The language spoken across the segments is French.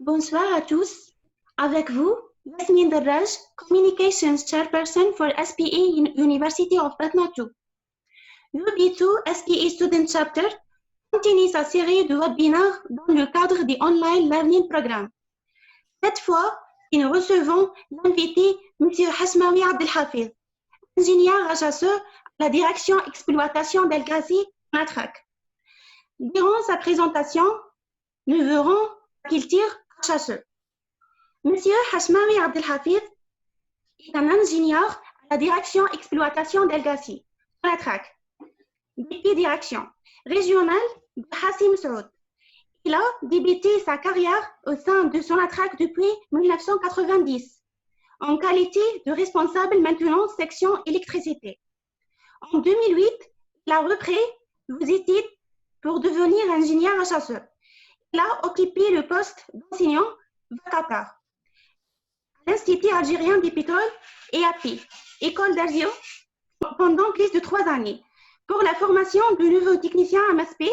Bonsoir à tous. Avec vous, Yasmine Darraj, Communications Chairperson for SPE University of Patna 2. UB2 SPE Student Chapter continue sa série de webinaires dans le cadre du Online Learning Programme. Cette fois, nous recevons l'invité M. Hashmawi Abdelhafiz, ingénieur HSE à la direction exploitation d'El-Ghazi Matrac. Durant sa présentation, nous verrons qu'il tire HSE. Monsieur Hashmawi Abdelhafiz est un ingénieur à la direction exploitation d'El-Ghazi Matrac, DP direction régionale de Hassim Saoud. Il a débuté sa carrière au sein de Sonatrach depuis 1990 en qualité de responsable maintenance section électricité. En 2008, il a repris vos études pour devenir ingénieur HSE. Il a occupé le poste d'enseignant à Qatar, à l'Institut algérien des pétroles et API, école d'Argio, pendant plus de 3 années. Pour la formation de nouveaux techniciens à MSP,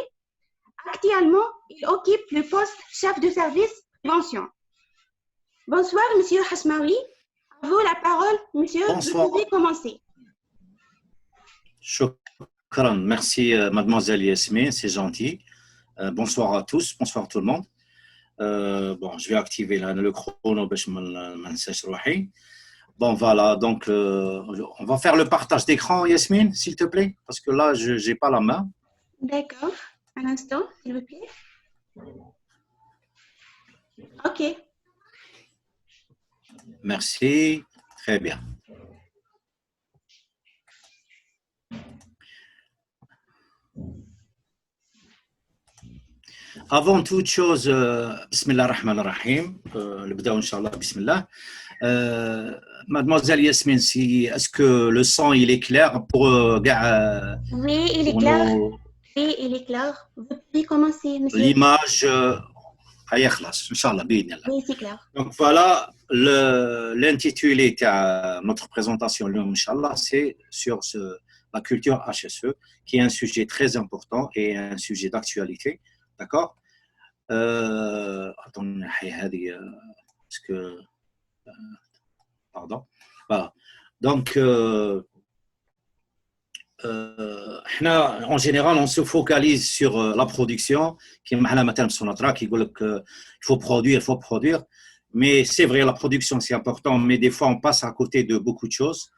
actuellement, il occupe le poste chef de service prévention. Bonsoir, Monsieur Hashmawi. À vous la parole, Monsieur. Bonsoir. Vous pouvez commencer. Shukran. Merci, Mademoiselle Yasmine, c'est gentil. Bonsoir à tous, bonsoir à tout le monde. Bon, je vais activer le chrono. Bon, voilà, donc on va faire le partage d'écran, Yasmine, s'il te plaît, parce que là, je n'ai pas la main. D'accord. Un instant, s'il vous plaît. OK. Merci, très bien. Avant toute chose, Bismillah ar-Rahman ar-Rahim, نبداو إن شاء الله بسم الله. Mademoiselle Yasmine, est-ce que le son il est clair pour Oui, il est clair. Oui, il est clair. Vous pouvez commencer, monsieur. L'image, خلاص إن شاء الله بإذن الله. Oui, c'est clair. Donc voilà, l'intitulé de notre présentation, Inch'Allah, c'est sur la culture HSE, qui est un sujet très important et un sujet d'actualité. D'accord. Attendez, parce que pardon. Voilà. Donc en général, on se focalise sur la production, qui est مثلا Sonatrach qui dit qu'il faut produire. Mais c'est vrai, la production c'est important, mais des fois on passe à côté de beaucoup de choses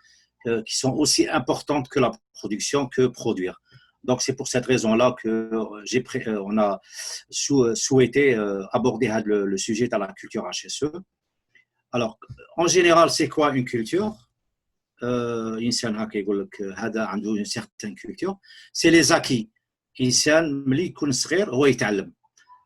qui sont aussi importantes que la production, que produire. Donc, c'est pour cette raison-là qu'on a souhaité aborder le sujet de la culture HSE. Alors, en général, c'est quoi une culture? Une certaine culture. C'est les acquis.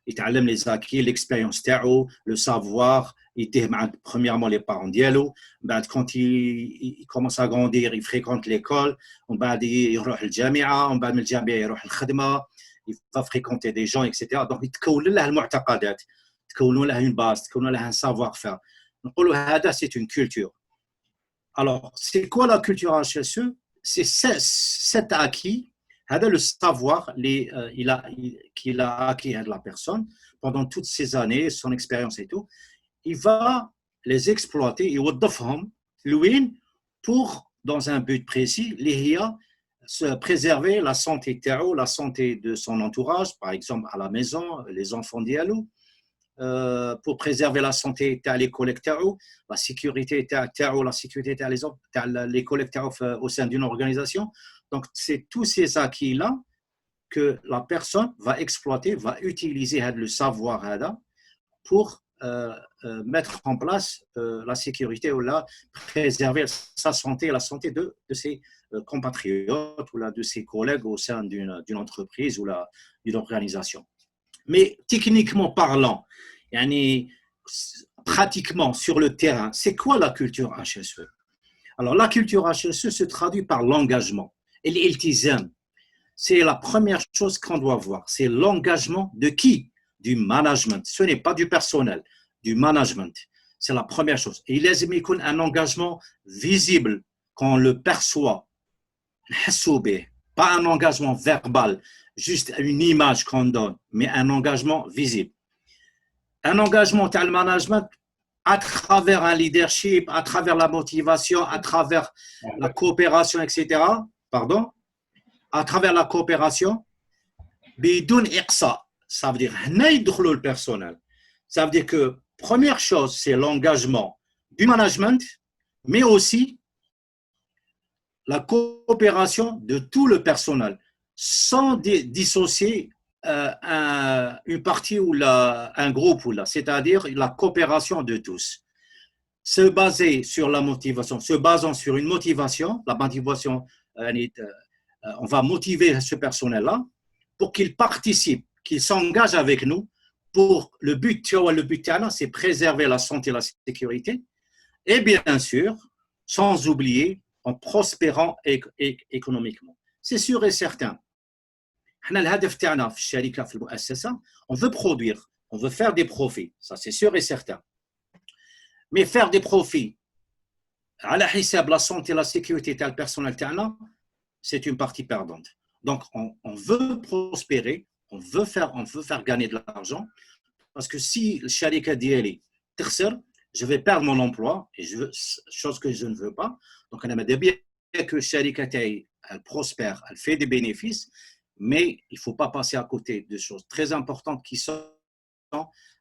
يتعلم les acquis, l'expérience تاعو, le savoir, يديه مع premièrement les parents ديالو, بعد quand il commence à grandir, il fréquente l'école, ومن بعد يروح الجامعة, ومن بعد من الجامعة يروح الخدمة, il va fréquenter des gens, etc. Donc يتكون له المعتقدات, تكون له une base, تكون له un savoir-faire. نقولوا هذا c'est une culture. Alors, c'est quoi la culture HSE? C'est cet acquis, le savoir qu'il a acquis de la personne pendant toutes ces années, son expérience et tout, il va les exploiter et pour, dans un but précis, se préserver la santé la santé de son entourage, par exemple à la maison, les enfants dialou, pour préserver la santé de l'école, la sécurité de l'école au sein d'une organisation. Donc, c'est tous ces acquis-là que la personne va exploiter, va utiliser le savoir pour mettre en place la sécurité ou préserver sa santé et la santé de ses compatriotes ou de ses collègues au sein d'une entreprise ou d'une organisation. Mais techniquement parlant, pratiquement sur le terrain, c'est quoi la culture HSE? Alors, la culture HSE se traduit par l'engagement. Et l'iltizam, c'est la première chose qu'on doit voir. C'est l'engagement de qui? Du management. Ce n'est pas du personnel, du management. C'est la première chose. Et il y a un engagement visible qu'on le perçoit. Pas un engagement verbal, juste une image qu'on donne, mais un engagement visible. un engagement dans le management à travers un leadership, à travers la motivation, à travers la coopération, etc. Pardon, à travers la coopération, bidoun iqsa. Ça veut dire, le personnel. Ça veut dire que, première chose, c'est l'engagement du management, mais aussi la coopération de tout le personnel, sans dissocier une partie ou un groupe, c'est-à-dire la coopération de tous. Se baser sur la motivation, se basant sur une motivation, la motivation, on va motiver ce personnel-là pour qu'il participe, qu'il s'engage avec nous pour le but, c'est préserver la santé et la sécurité, et bien sûr, sans oublier, en prospérant économiquement. C'est sûr et certain. On veut produire, on veut faire des profits, ça c'est sûr et certain. Mais faire des profits à la hisab, la santé et la sécurité du personnel, c'est une partie perdante. Donc, on veut prospérer, on veut faire gagner de l'argent, parce que si le sharika diali terser, je vais perdre mon emploi, et chose que je ne veux pas. Donc, on aimerait bien que le sharika elle prospère, elle fait des bénéfices, mais il ne faut pas passer à côté de choses très importantes qui sont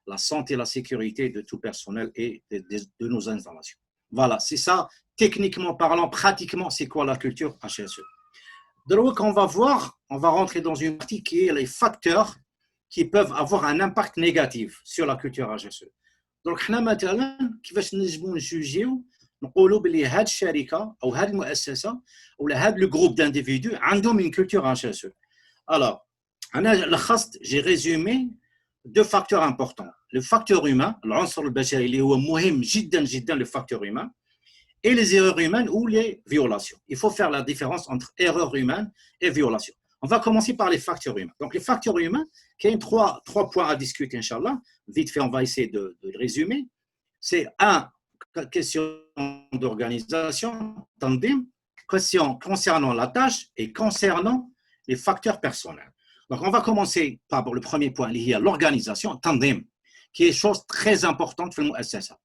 la santé et la sécurité de tout personnel et de nos installations. Voilà, c'est ça, techniquement parlant, pratiquement, c'est quoi la culture HSE. Donc, on va rentrer dans une partie qui est les facteurs qui peuvent avoir un impact négatif sur la culture HSE. Donc, حنا مثلا كيفاش نجمو نجوجيو نقولوا بلي هاد الشركه او هاد المؤسسه ولا هاد لو جروب d'individus عندهم une culture HSE. Alors, j'ai résumé deux facteurs importants. Le facteur humain, العنصر البشري اللي هو مهم جدا جدا le facteur humain, et les erreurs humaines ou les violations. Il faut faire la différence entre erreurs humaines et violations. On va commencer par les facteurs humains. Donc, les facteurs humains, il y a trois points à discuter, Inch'Allah. Vite fait, on va essayer de le résumer. C'est question d'organisation, tandem, question concernant la tâche et concernant les facteurs personnels. Donc, on va commencer par le premier point lié à l'organisation, tandem, qui est une chose très importante pour le MSSA.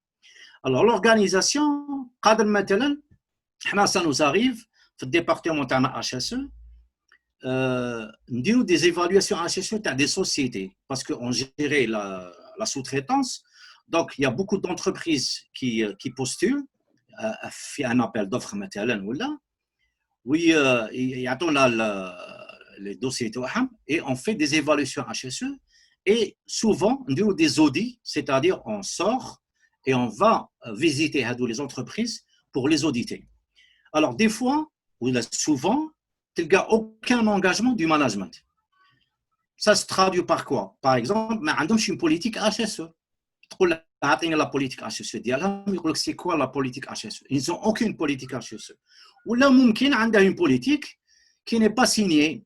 Alors, l'organisation, ça nous arrive, dans le département HSE, des évaluations HSE dans des sociétés, parce qu'on gérait la sous-traitance. Donc, il y a beaucoup d'entreprises qui postulent, fait un appel d'offres oui, il y a les dossiers et on fait des évaluations HSE et souvent, on dit des audits, c'est-à-dire on sort et on va visiter les entreprises pour les auditer. Alors, des fois, ou souvent, il n'y a aucun engagement du management. Ça se traduit par quoi? Par exemple, ils ont une politique HSE. La politique HSE, c'est quoi la politique HSE? Ils n'ont aucune politique HSE. Ou là, il y a une politique qui n'est pas signée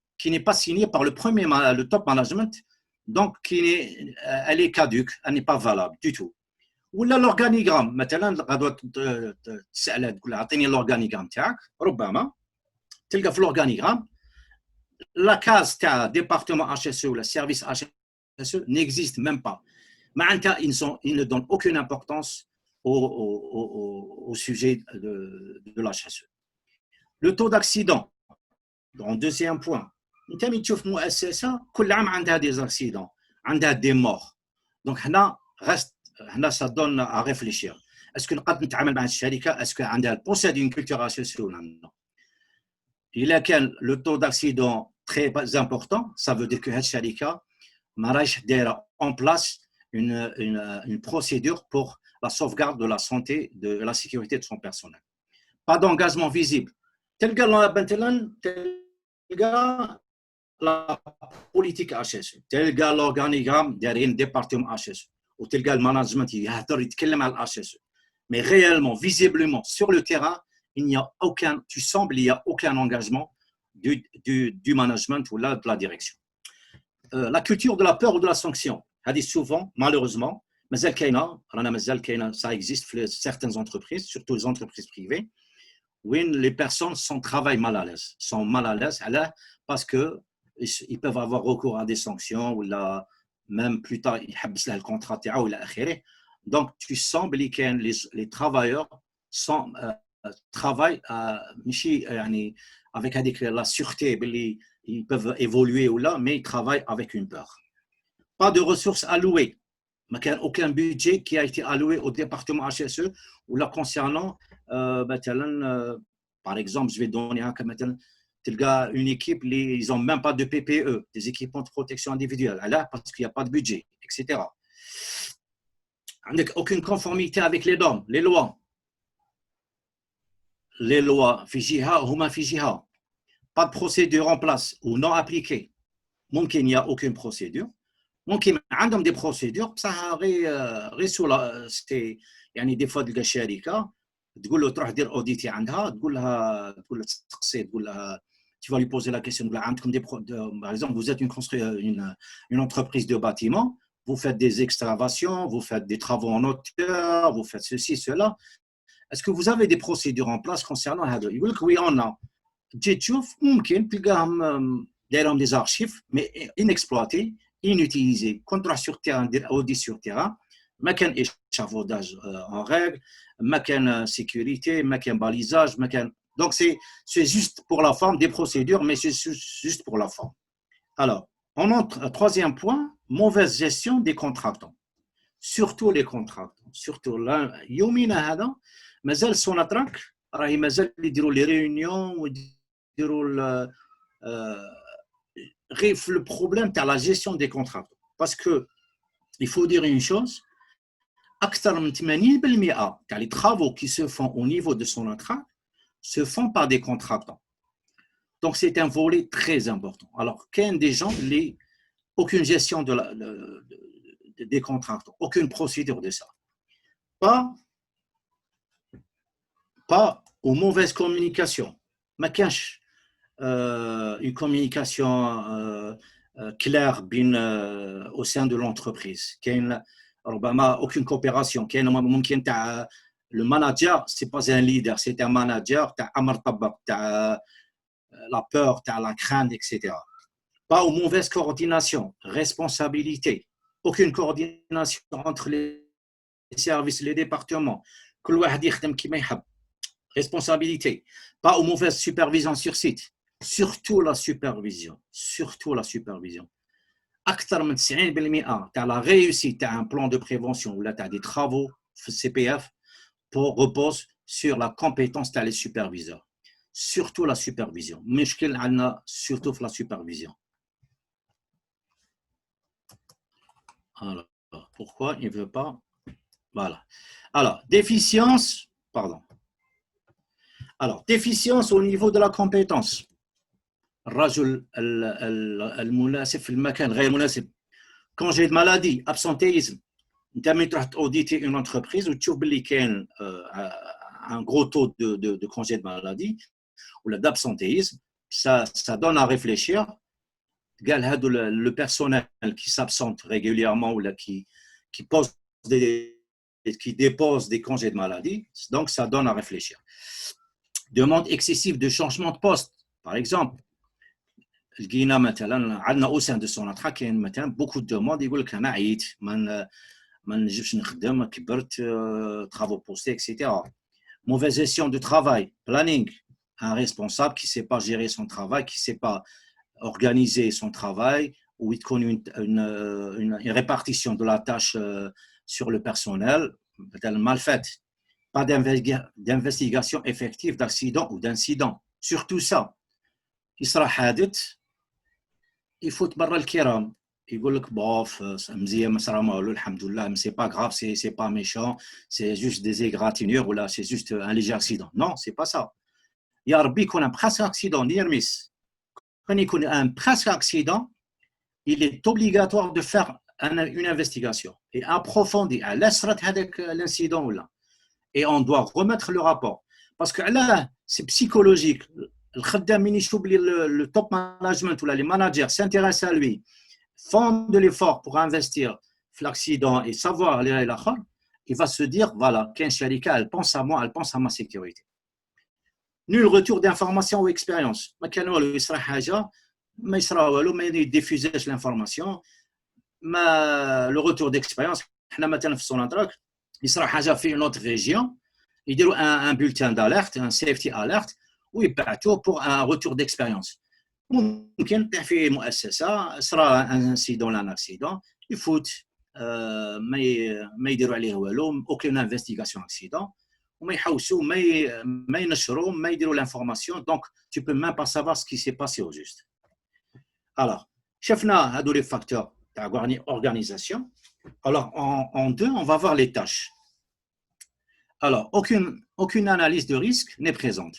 par le top management, donc elle est caduque, elle n'est pas valable du tout. Ou là, l'organigramme, maintenant, l'organigramme, تلقى في l'organigramme, la case تاع département HSE ou le service HSE n'existe même pas. Ils ne donnent aucune importance au sujet de l'HSE. Le taux d'accident, en deuxième point, انت ملي تشوف مؤسسه كل عام عندها des accidents, عندها des morts. Donc هنا ça donne à réfléchir. Est-ce que نقدر نتعامل مع الشركه est-ce que عندها possède une culture HSE ou non? Il y a le taux d'accident très important, ça veut dire que cette sharika marche en place une procédure pour la sauvegarde de la santé, de la sécurité de son personnel. Pas d'engagement visible. Tel la politique HSE, tel l'organigramme derrière un département HSE, ou tel le management qui a HSE. Mais réellement, visiblement, sur le terrain, il n'y a aucun engagement du management ou de la direction. La culture de la peur ou de la sanction, souvent, malheureusement, ça existe dans certaines entreprises, surtout les entreprises privées, où les personnes travaillent mal à l'aise, parce qu'ils peuvent avoir recours à des sanctions ou même plus tard يحبس له الكونترا تاعو الى اخره. Donc tu sens بلي كان les travailleurs sont travaillent ماشي يعني avec هذيك la sûreté بلي ils peuvent évoluer ou là, mais ils travaillent avec une peur. Pas de ressources allouées. Il n'y a aucun budget qui a été alloué au département HSE ou là concernant, par exemple, je vais donner un cas, une équipe, ils n'ont même pas de PPE, des équipements de protection individuelle, là, parce qu'il n'y a pas de budget, etc. Aucune conformité avec les normes, les lois. Les lois, pas de procédure en place ou non appliquée. Donc, il n'y a aucune procédure. ممكن عندهم دي بروسيدور بصح غير سولا سيتي يعني دي فوا تلقى شركه تقول له تروح دير اوديتي عندها تقول لها تسقسي تقول لها tu vas lui poser la question عندكم دي par exemple vous êtes une entreprise de bâtiment, vous faites des excavations, vous faites des travaux en hauteur, vous faites ceci cela, est-ce que vous avez des procédures en place concernant هذا؟ يقول لك oui on a. تجي تشوف ممكن تلقاهم دايرهم des archives mais inexploités inutilisé, contrat sur terrain, audit sur terrain, ما كان échafaudage en règle, ما كان sécurité, ما كان balisage, ما كان... Donc c'est juste pour la forme des procédures, mais c'est juste pour la forme. Alors, on entre troisième point, mauvaise gestion des contractants. Surtout les contractants. Surtout là, يومنا هذا مازال سوناتراك راهي مازال يديروا لي ريونيون ويديروا le problème de la gestion des contrats. Parce qu'il faut dire une chose, les travaux qui se font au niveau de son contrat se font par des contractants. Donc, c'est un volet très important. Alors, qu'il y a des gens, aucune gestion des contractants, aucune procédure de ça. Pas aux mauvaises communications. Une communication claire au sein de l'entreprise. Aucune coopération. Le manager, ce n'est pas un leader, c'est un manager, tu as la peur, tu as la crainte, etc. Pas aux mauvaises coordinations, responsabilité. Aucune coordination entre les services, les départements. Responsabilité. Pas aux mauvaises supervisions sur site. Surtout la supervision. أكثر من 90% تاع la réussite تاع un plan de prévention ou là tu as des travaux CPF repose sur la compétence تاع les superviseurs. Surtout la supervision. مشكل عندنا surtout la supervision. Alors, pourquoi il ne veut pas? Voilà. Alors, déficience, pardon. Alors, déficience au niveau de la compétence. الرجل المناسب في المكان غير مناسب. Congé de maladie, absentéisme. انت ملي تروح تاوديتي une entreprise وتشوف باللي كاين un gros taux de congé de maladie ou d'absentéisme, ça donne à réfléchir. قال هادو le personnel qui s'absente régulièrement ou là qui dépose des congés de maladie, donc ça donne à réfléchir. Demande excessive de changement de poste, par exemple. لقينا مثلا عندنا au sein de son contrat كاين مثلا beaucoup de demandes يقول لك انا عييت ما نجمش نخدم كبرت travaux postés etc. Mauvaise gestion du travail, planning, un responsable qui ne sait pas gérer son travail, qui ne sait pas organiser son travail ou il connaît une répartition de la tâche sur le personnel mal faite. Pas d'investigation effective d'accident ou d'incident. Surtout ça. يصرى حادث يفوت برا الكرام يقول لك bof مزيان ما صرا ما والو الحمد لله mais c'est pas grave, c'est pas méchant, c'est juste des égratignures ou là c'est juste un léger accident. Non, c'est pas ça. يا ربي يكون un presque accident نيرميس quand il y a un presque accident il est obligatoire de faire une investigation et approfondir à l'asrat هذاك l'incident ou là et on doit remettre le rapport parce que là c'est psychologique. الخدام من يشوف le top management ou les managers s'intéressent à lui, font de l'effort pour investir في l'accident et savoir les الآخر, il va se dire voilà qu'un sharika elle pense à moi, elle pense à ma sécurité. Nul retour d'information ou expérience. ما كان والو يصرى حاجه ما يصرى والو ما يديفوزاش l'information. le retour d'expérience. حنا مثلا في سوناتراك يصرا حاجه في une autre région, يديروا un bulletin d'alerte, un safety alert, ويبعثوه pour un retour d'expérience. ممكن في مؤسسه صرا un incident un accident, يفوت ما يديروا عليه والو, aucune investigation accident, وما يحوسوا ما ينشروا ما يديروا l'information, donc tu peux même pas savoir ce qui s'est passé au juste. Alors شفنا هادو les facteurs تاع organisation. Alors, en deux, on va voir les tâches. Alors, aucune analyse de risque n'est présente.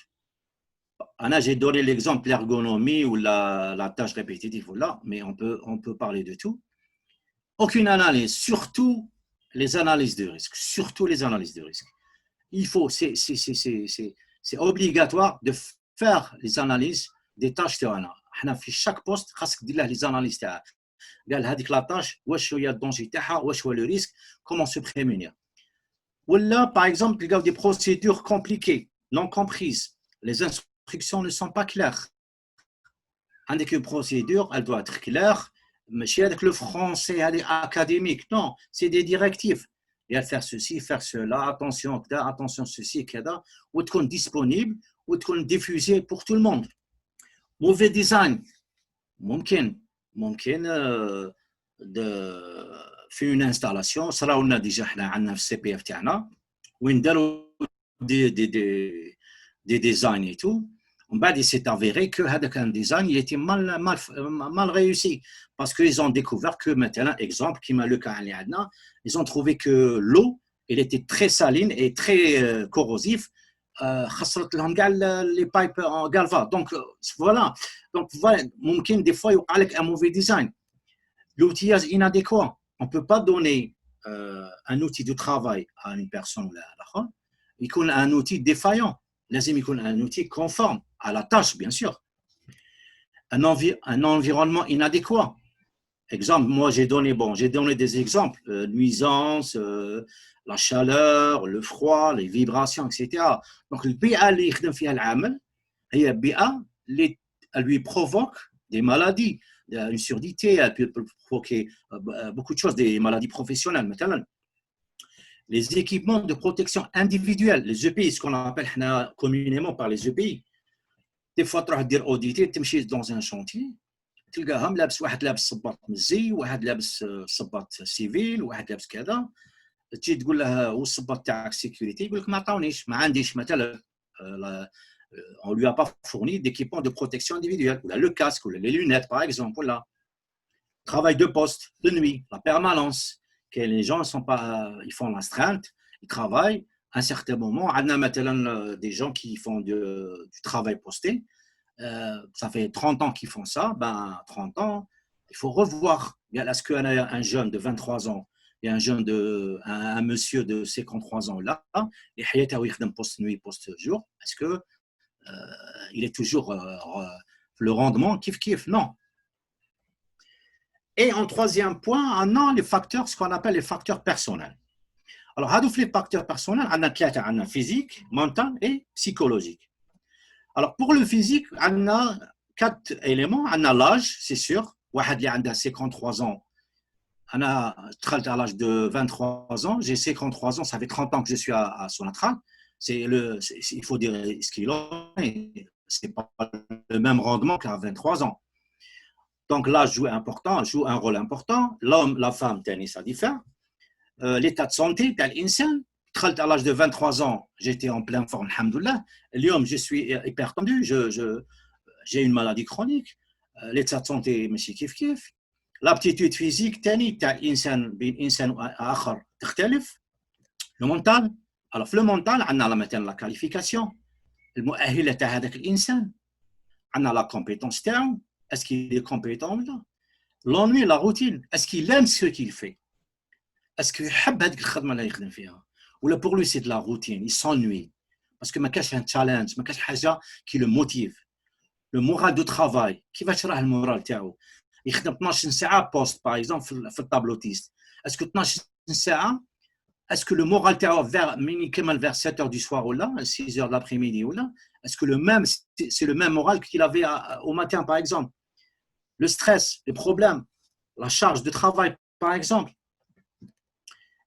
Anna, j'ai donné l'exemple l'ergonomie ou la tâche répétitive, là, mais on peut parler de tout. Aucune analyse, surtout les analyses de risque. Surtout les analyses de risque. Il faut, c'est obligatoire de faire les analyses des tâches de Anna. Chaque poste, les analyses de قال هذيك لا طاش واش هي الدونجي تاعها واش هو لو ريسك كومون سو بريمونير ولا باغ اكزومبل تلقاو دي بروسيدور كومبليكي نون كومبريز les instructions ne sont pas claires عندك une procédure elle doit être claire ماشي هذاك لو فرونسي هذه académique non c'est des directives il y a faire ceci faire cela attention كذا attention ceci كذا وتكون disponible وتكون diffusée pour tout le monde mauvais design ممكن في une installation صراو لنا ديجا حنا عندنا في السي بي اف تاعنا وين داروا دي ديزاين اي تو ومن بعد سي افيري كو هذاك ان ديزاين يتي مال ريوسي باسكو ils ont découvert que مثلا exemple كيما لو كان اللي عندنا ils ont trouvé que l'eau elle était très saline et très corrosive خسرت لهم كاع لي بايب غالفا دونك فوالا ممكن دي فوا يوقع لك ان موفي ديزاين l'outillage inadéquat on peut pas donner un outil de travail à une personne ولا الاخر يكون un outil défaillant لازم يكون un outil conforme à la tâche bien sûr un environnement inadéquat exemple moi j'ai donné des exemples nuisance la chaleur, le froid, les vibrations, etc. Donc, le BA اللي يخدم فيها العامل هي BA اللي lui provoque des maladies, une surdité, elle peut provoquer beaucoup de choses, des maladies professionnelles. Maintenant, les équipements de protection individuelle, les EPI, ce qu'on appelle communément par les EPI. Des fois, tu vas dire auditer, tu vas dans un chantier, تلقاهم لابس واحد لابس صباط مزي واحد لابس صباط سيفيل واحد لابس كذا تجي تقول له والصباط تاعك سيكوريتي يقول لك ما عطاونيش ما عنديش مثلا on lui a pas fourni d'équipement de protection individuelle ou le casque ou les lunettes par exemple voilà travail de poste de nuit la permanence que les gens sont pas ils font l'astreinte ils travaillent à un certain moment on a maintenant des gens qui font du travail posté ça fait 30 ans qu'ils font ça 30 ans il faut revoir est-ce qu'il y a un jeune de 23 ans il y a un monsieur de 53 ans là, et il poste nuit, poste jour. Est-ce que il est toujours le rendement kiff non. Et en troisième point, on a les facteurs, ce qu'on appelle les facteurs personnels. Alors, les facteurs personnels, on a physique, mental et psychologique. Alors, pour le physique, on a 4 éléments. On a l'âge, c'est sûr. واحد اللي عنده 53 ans. أنا دخلت à l'âge de 23 ans, j'ai 53 ans, ça fait 30 ans que je suis à Sonatrach. Il faut dire ce qu'il a, c'est pas le même rendement qu'à 23 ans. Donc l'âge joue un rôle important. L'homme, la femme, ça diffère. L'état de santé, l'insan, دخلت à l'âge de 23 ans, j'étais en pleine forme, alhamdoulilah. L'homme, je suis hypertendu, j'ai une maladie chronique. L'état de santé, ماشي كيف. L'aptitude physique تاني تاع الانسان بين انسان واخر تختلف. لو مونتال alors في لو مونتال عندنا مثلا لا كاليفيكاسيون المؤهله تاع هذاك الانسان عندنا لا كومبيتونس تاعو اسكي لي كومبيتون ولا لونوي لا روتين اسكي لام سو كيل في اسكو يحب هذيك الخدمه اللي يخدم فيها ولا بور لو سي دو لا روتين يسونوي باسكو ما كاش ان تشالنج ما كاش حاجه كي لو موتيف لو مورال دو ترافاي كيفاش راه المورال تاعو يخدم 12 ساعه بوست باغ اكزومبل في الطابلو تيست اسكو 12 ساعه اسكو لو مورال تاعو فير مين يكمل فير 7 heures du soir ولا 6 heures de l'après-midi ولا اسكو لو ميم سي لو ميم مورال qu'il avait au matin par exemple le stress les problèmes la charge de travail par exemple.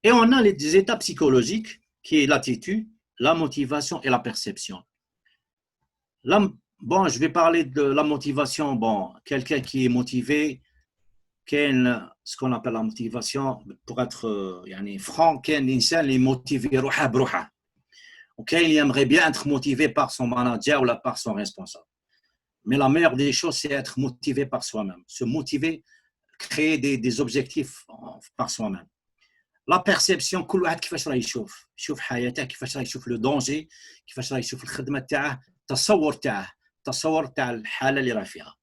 Et on a des états psychologiques qui est l'attitude, la motivation et la perception. Bon, je vais parler de la motivation. Bon, quelqu'un qui est motivé, ce qu'on appelle la motivation, pour être franc, qu'un insan est motivé روحه بروحه. Il aimerait bien être motivé par son manager ou par son responsable. Mais la meilleure des choses, c'est être motivé par soi-même. Se motiver, créer des objectifs par soi-même. La perception, كل واحد كيفاش راه يشوف حياته، كيفاش راه يشوف لو دونجي، كيفاش راه يشوف الخدمه تاعه، تصور تاع الحاله اللي راه فيها.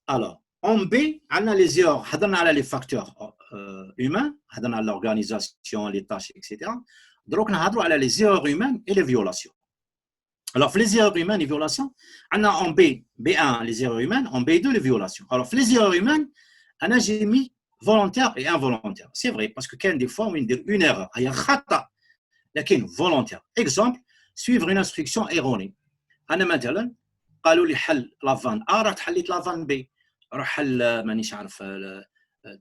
Alors, en B, on a les erreurs, on a les facteurs humains, on a l'organisation, les tâches, etc. Donc, on a les erreurs humaines et les violations. Alors, les erreurs humaines et les violations, on a en B1 les erreurs humaines, en B2 les violations. Alors, les erreurs humaines, j'ai mis volontaire et involontaire. C'est vrai, parce que des fois, on dit une erreur, il y a un khata, laquelle volontaire. Exemple, suivre une instruction erronée. أنا مثلا قالوا لي حل لافان A رحت حليت لافان B. روح حل مانيش عارف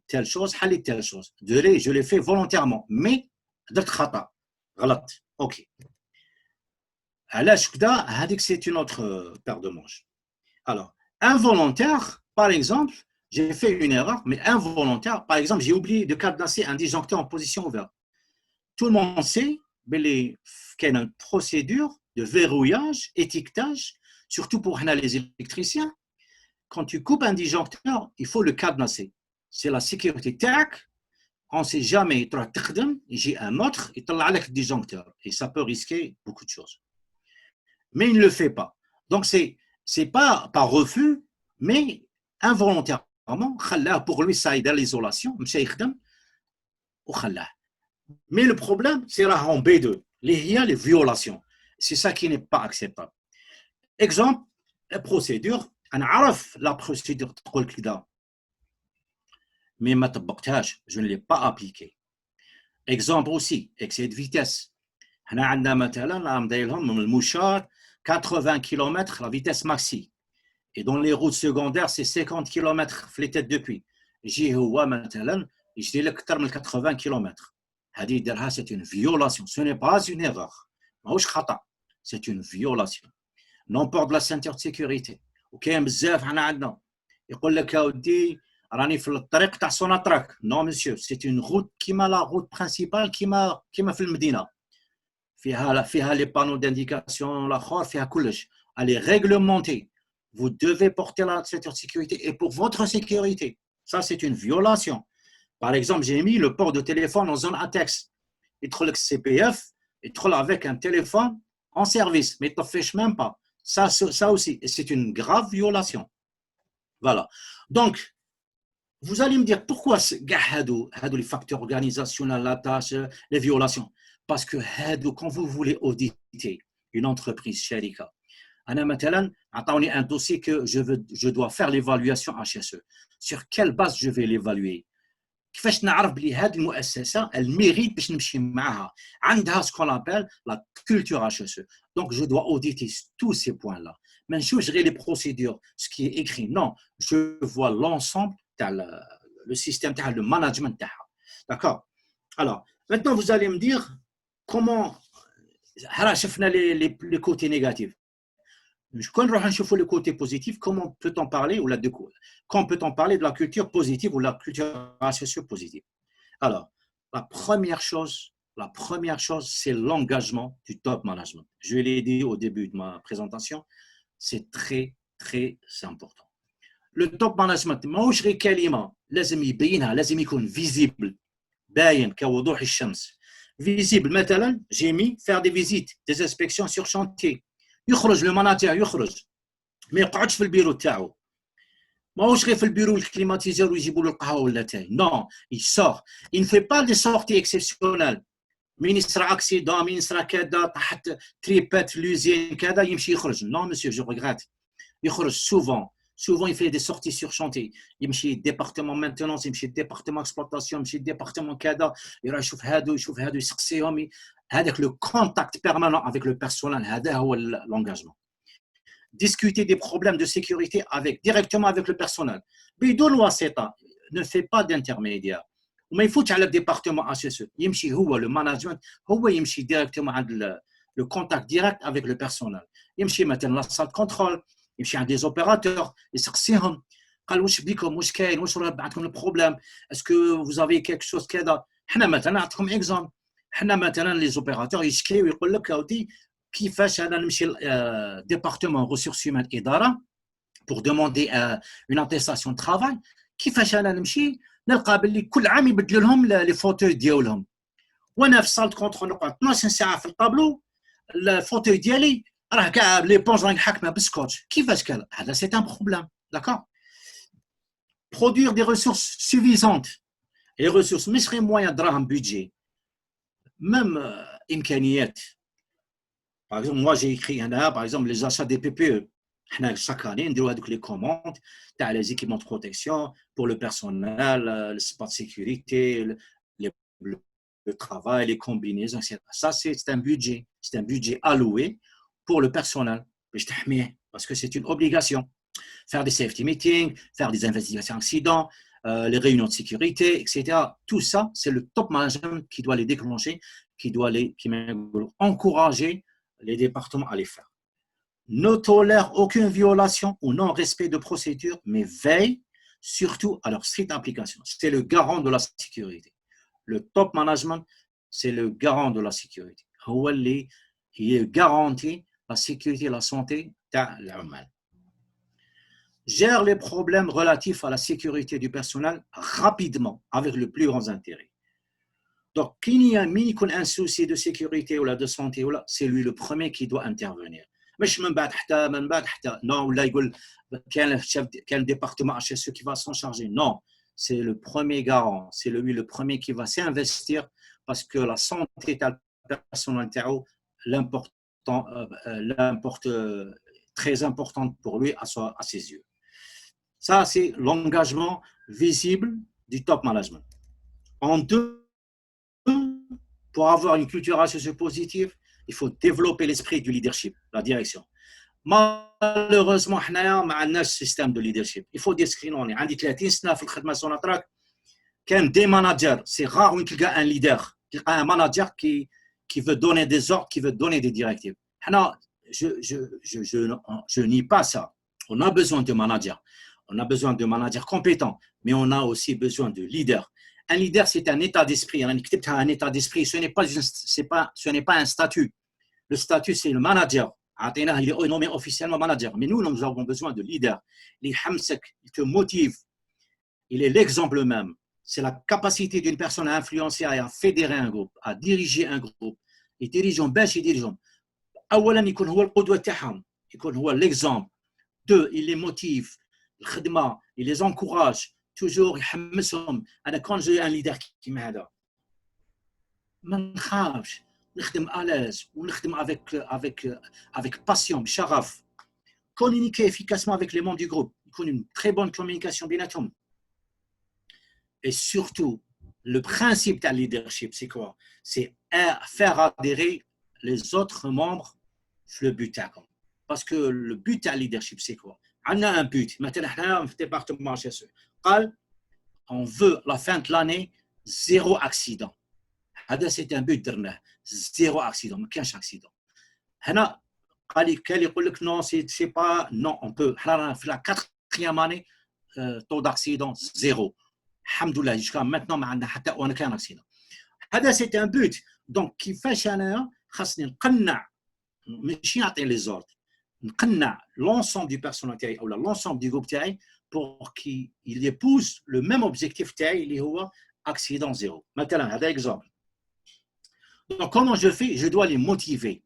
تيل شوز حليت تيل شوز. Je l'ai fait volontairement, mais درت خطأ غلط. اوكي. علاش كدا هذيك c'est une autre paire de manches. Alors, involontaire, par exemple, j'ai fait une erreur, mais involontaire, par exemple, j'ai oublié de cadenasser un disjoncteur en position ouverte. Tout le monde sait qu'il y a une procédure de verrouillage, étiquetage, surtout pour les électriciens. Quand tu coupes un disjoncteur, il faut le cadenasser. C'est la sécurité. Tac, on ne sait jamais, j'ai un autre, il t'en a le disjoncteur. Et ça peut risquer beaucoup de choses. Mais il ne le fait pas. Donc, c'est pas par refus, mais involontairement, pour lui, ça aide à l'isolation. Mais le problème, c'est là en B2, les violations. C'est ça qui n'est pas acceptable. Exemple, la procédure, on a la procédure تقول كذا mais ما طبقتهاش, je ne l'ai pas appliquée. Exemple aussi, excès de vitesse. هنا عندنا مثلا مداير لهم من المشار 80 km la vitesse maxi. Et dans les routes secondaires, c'est 50 km في les têtes de puits. يجي هو مثلا يجري لك أكثر من 80 km. هذه يديرها c'est une violation. Ce n'est pas une erreur. ماهوش خطأ. C'est une violation. Non-port de la ceinture de sécurité. وكاين بزاف حنا عندنا يقول لك اودي راني في الطريق تاع سوناتراك. Non monsieur, c'est une route كيما la route principale كيما في المدينة. فيها les panneaux d'indication الاخر فيها كلش. Elle est réglementée. Vous devez porter la ceinture de sécurité et pour votre sécurité. Ça c'est une violation. Par exemple, j'ai mis le port de téléphone en zone ATEX. Il trouve le CPF, il trouve avec un téléphone en service, mais il ne t'affiche même pas. Ça aussi, c'est une grave violation. Voilà. Donc, vous allez me dire pourquoi les facteurs organisationnels, la tâche, les violations. Parce que quand vous voulez auditer une entreprise, Sharika, attendez un dossier que je dois faire l'évaluation HSE. Sur quelle base je vais l'évaluer? كيفاش نعرف بلي هذه المؤسسه الميريت باش نمشي معها عندها ce qu'on appelle la culture HSE. Donc je dois auditer tous ces points là. ما نشوفش غير les procédures, ce qui est écrit. Non, je vois l'ensemble تاع le système تاع le management تاعها. D'accord? Alors, maintenant vous allez me dire comment شفنا les côtés négatifs. Quand on regarde le côté positif, comment peut-on parler de la culture positive ou la culture HSE positive? Alors, la première chose, c'est l'engagement du top management. Je l'ai dit au début de ma présentation, c'est très, très important. Le top management, ماهوش غير كلمة, لازم يبينها, لازم يكون visible, باين كوضوح الشمس. Visible, مثلا, j'ai mis faire des visites, des inspections sur chantier. يخرج لو ماناجر يخرج ما يقعدش في البيرو تاعو ماهوش غير في البيرو الكليماتيزور ويجيبوا له القهوه ولا تاي نو يسور il ne fait pas des sorties exceptionnelles من يصرى اكسيدون من يصرى كذا تحت تريبات لوزين كذا يمشي يخرج نو مسيو جو ريغريت يخرج souvent il fait des sorties sur chantier يمشي département maintenance يمشي département exploitation يمشي département كذا يروح يشوف هادو يسقسيهم هذاك le contact permanent avec le personnel هذا هو l'engagement. Discuter des problèmes de sécurité directement avec le personnel بدون واسطة ne fait pas d'intermédiaire. وما يفوتش على الديبارتمون HSE. يمشي هو le management هو يمشي directement عند le contact direct avec le personnel. يمشي مثلا la salle de contrôle, يمشي عند des opérateurs يسقسيهم قال واش بيكم واش كاين واش راه عندكم البروبليم اسكو vous avez quelque chose كذا. حنا مثلا نعطيكم اكزامبل. حنا مثلا لي زوبيراتور يشكيو ويقول لك اودي كيفاش انا نمشي ديبارتمون ريسورس هيومان اداره pour demander une attestation de travail. كيفاش انا نمشي نلقى باللي كل عام يبدلوا لهم لي فوتوي ديالهم وانا في صال كونترول نقعد 12 ساعه في الطابلو الفوتوي ديالي راه كاع لي بونج راهي حاكمه بالسكوتش. كيفاش كذا؟ هذا سي ان بروبليم. داكور. produire des ressources suffisantes. Les ressources مش غير موان دراهم بيدجي même امكانيات. par exemple moi j'ai écrit هنا par exemple les achats des PPE. حنا chaque année نديروا هذوك لي كوموند تاع les équipements de protection pour le personnel, le sport de sécurité, le travail, les combinaisons, etc. Ça c'est un budget alloué pour le personnel باش تحميه parce que c'est une obligation. Faire des safety meetings, faire des investigations d'accidents, les réunions de sécurité, etc. Tout ça, c'est le top management qui doit les déclencher, qui doit encourager les départements à les faire. Ne tolère aucune violation ou non-respect de procédures, mais veille surtout à leur stricte application. C'est le garant de la sécurité. Le top management, c'est le garant de la sécurité. Il garantit la sécurité et la santé de l'humain. Gère les problèmes relatifs à la sécurité du personnel rapidement, avec le plus grand intérêt. Donc, qu'il y a un souci de sécurité ou de santé, c'est lui le premier qui doit intervenir. مش من بعد حتى non ولا يقول كان département HSE qui va s'en charger. Non, c'est le premier garant, c'est lui le premier qui va s'investir parce que la santé du personnel l'importe très importante pour lui à ses yeux. Ça, c'est l'engagement visible du top management. En deux, pour avoir une culture HSE positive, il faut développer l'esprit du leadership, la direction. Malheureusement, on a un système de leadership. Il faut discriminer. On a 30 سنة في الخدمة سوناتراك كان des managers. C'est rare où il y a un leader, un manager qui veut donner des ordres, qui veut donner des directives. Je nie pas ça. On a besoin de managers. On a besoin de managers compétents, mais on a aussi besoin de leaders. Un leader, c'est un état d'esprit. Un état d'esprit, ce n'est pas un statut. Le statut, c'est le manager. Il est nommé officiellement manager. Mais nous avons besoin de leaders. Il te motive. Il est l'exemple même. C'est la capacité d'une personne à influencer et à fédérer un groupe, à diriger un groupe. Les dirigeants, أولاً يكون هو القدوة تاعهم، يكون هو l'exemple. Deux, il les motive. الخدمة, il les encourage. toujours يحمسهم. انا كون جي ان ليدر كيما هذا ما نخافش، نخدم الاز ونخدم avec passion بشغف. communiquer efficacement avec les membres du groupe، يكون une très bonne communication بيناتهم. Et surtout le principe de leadership c'est quoi? C'est faire adhérer les autres membres في le but تاعكم. parce que le but de leadership c'est quoi? عندنا un but. مثلا احنا في département HSE قال on veut la fin de l'année zéro accident. هذا c'est un but درناه zéro accident، ما كانش accident. هنا كان يقول لك non c'est pas non on peut. حنا في la 4e année taux d'accident zéro. الحمد لله jusqu'à maintenant ما عندنا حتى وانا كان accident. هذا c'est un but. donc كيفاش انا خاصني نقنع ماشي نعطي لي زورد، نقنع l'ensemble du personnel تاعي او l'ensemble du groupe تاعي pour qu'il épouse le même objectif تاعي اللي هو accident zéro. مثلا هذا exemple. donc comment je fais? Je dois les motiver.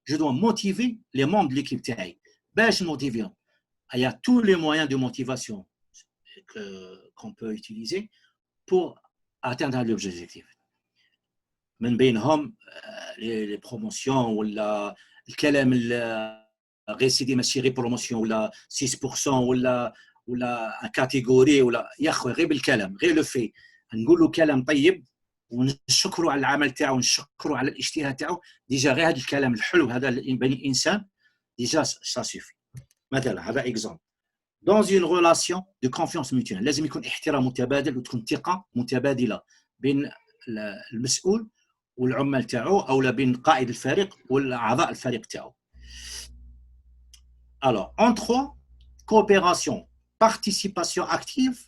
Je dois motiver les membres de l'équipe تاعي. باش نموتيفيهم. Il y a tous les moyens de motivation qu'on peut utiliser pour atteindre l'objectif. من بينهم les promotions ولا الكلام غير سيدي ماشي غير بروموسيون ولا 6% ولا كاتيجوري ولا يا اخويا غير بالكلام غير لو في نقولوا كلام طيب ونشكروا على العمل تاعو ونشكروا على الاجتهاد تاعو. ديجا غير هذا الكلام الحلو هذا بين الانسان ديجا سا سوفي. مثلا هذا اكزامبل. dans une relation de confiance mutuelle. لازم يكون احترام متبادل وتكون ثقة متبادلة بين المسؤول والعمال تاعو أو بين قائد الفريق والأعضاء الفريق تاعو. Alors, en 3, coopération, participation active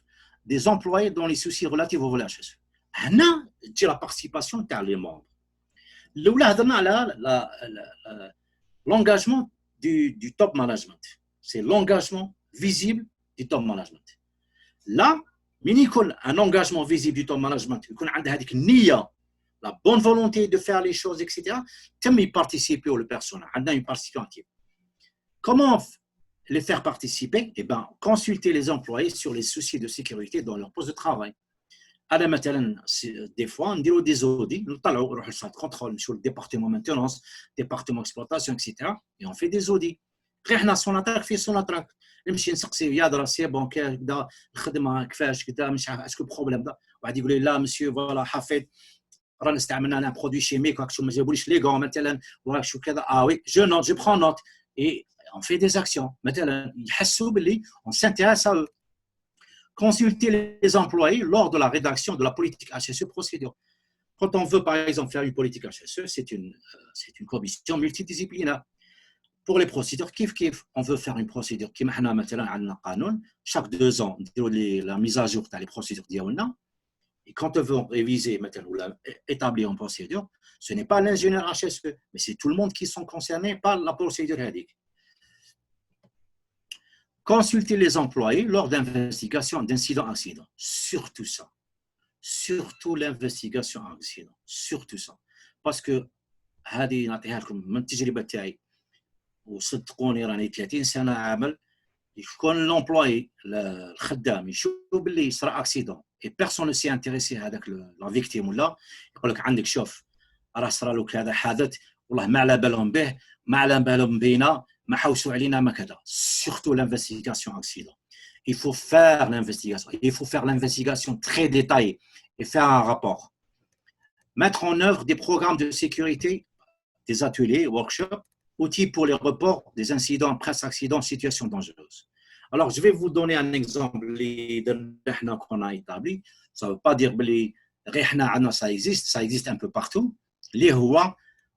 des employés dans les soucis relatifs au volet HSE. هنا تجي la participation تاع les membres. الأولى هضرنا على l'engagement du top management. C'est l'engagement visible du top management. Là, من يكون un engagement visible du top management, يكون عنده هذيك النية, la bonne volonté de faire les choses, etc. تم y participer le personnel, عندنا une participation active. Comment les faire participer? Eh bien, consulter les employés sur les soucis de sécurité dans leur poste de travail. أنا مثلا des fois نديروا des audits, نطلعوا نروحوا للسايت كونترول, نمشيو للديبارتمون مينتونونس, département exploitation, etc. et on fait des audits. غير حنا سوناتراك في سوناتراك نمشي نسقسي يا درا سي بون كذا الخدمه كيفاش كذا مش عارف اسكو بروبليم ده, واحد يقول لي لا مسيو فوالا حفيظ رانا استعملنا ان برودوي شيميك راك شو ما جابوليش لي غون مثلا وراك شو كذا وي جو نوت جو برون نوت اي on fait des actions. مثلا يحسوا باللي on s'intéresse à eux. Consulter les employés lors de la rédaction de la politique HSE procédure. Quand on veut par exemple faire une politique HSE, c'est une commission multidisciplinaire. Pour les procédures, on veut faire une procédure qui chaque 2 ans, la mise à jour des procédures. Et quand on veut réviser ou établir une procédure, ce n'est pas l'ingénieur HSE, mais c'est tout le monde qui sont concernés par la procédure. Consulter les employés lors d'investigations d'incidents-accidents. Surtout ça. Surtout l'investigation accident. Surtout ça. Parce que هذه نعطيها لكم من التجربة تاعي وصدقوني راني 30 سنة عامل. يكون الامبلوي الخدام يشوف باللي صرا اكسيدون اي بيرسون نو سي انتريسي هذاك لا فيكتيم ولا يقول لك عندك شوف راه صرا له كذا حدث والله ما على بالهم به ما على بالهم بينا ما حوسوا علينا ما كذا. Surtout l'investigation accident. Il faut faire l'investigation. Il faut faire l'investigation très détaillée et faire un rapport. Mettre en œuvre des programmes de sécurité, des ateliers, workshops, outils pour les reports des incidents, presse-accidents, situations dangereuses. Alors, je vais vous donner un exemple qu'on a établi. Ça ne veut pas dire que ça existe un peu partout. Les HUA,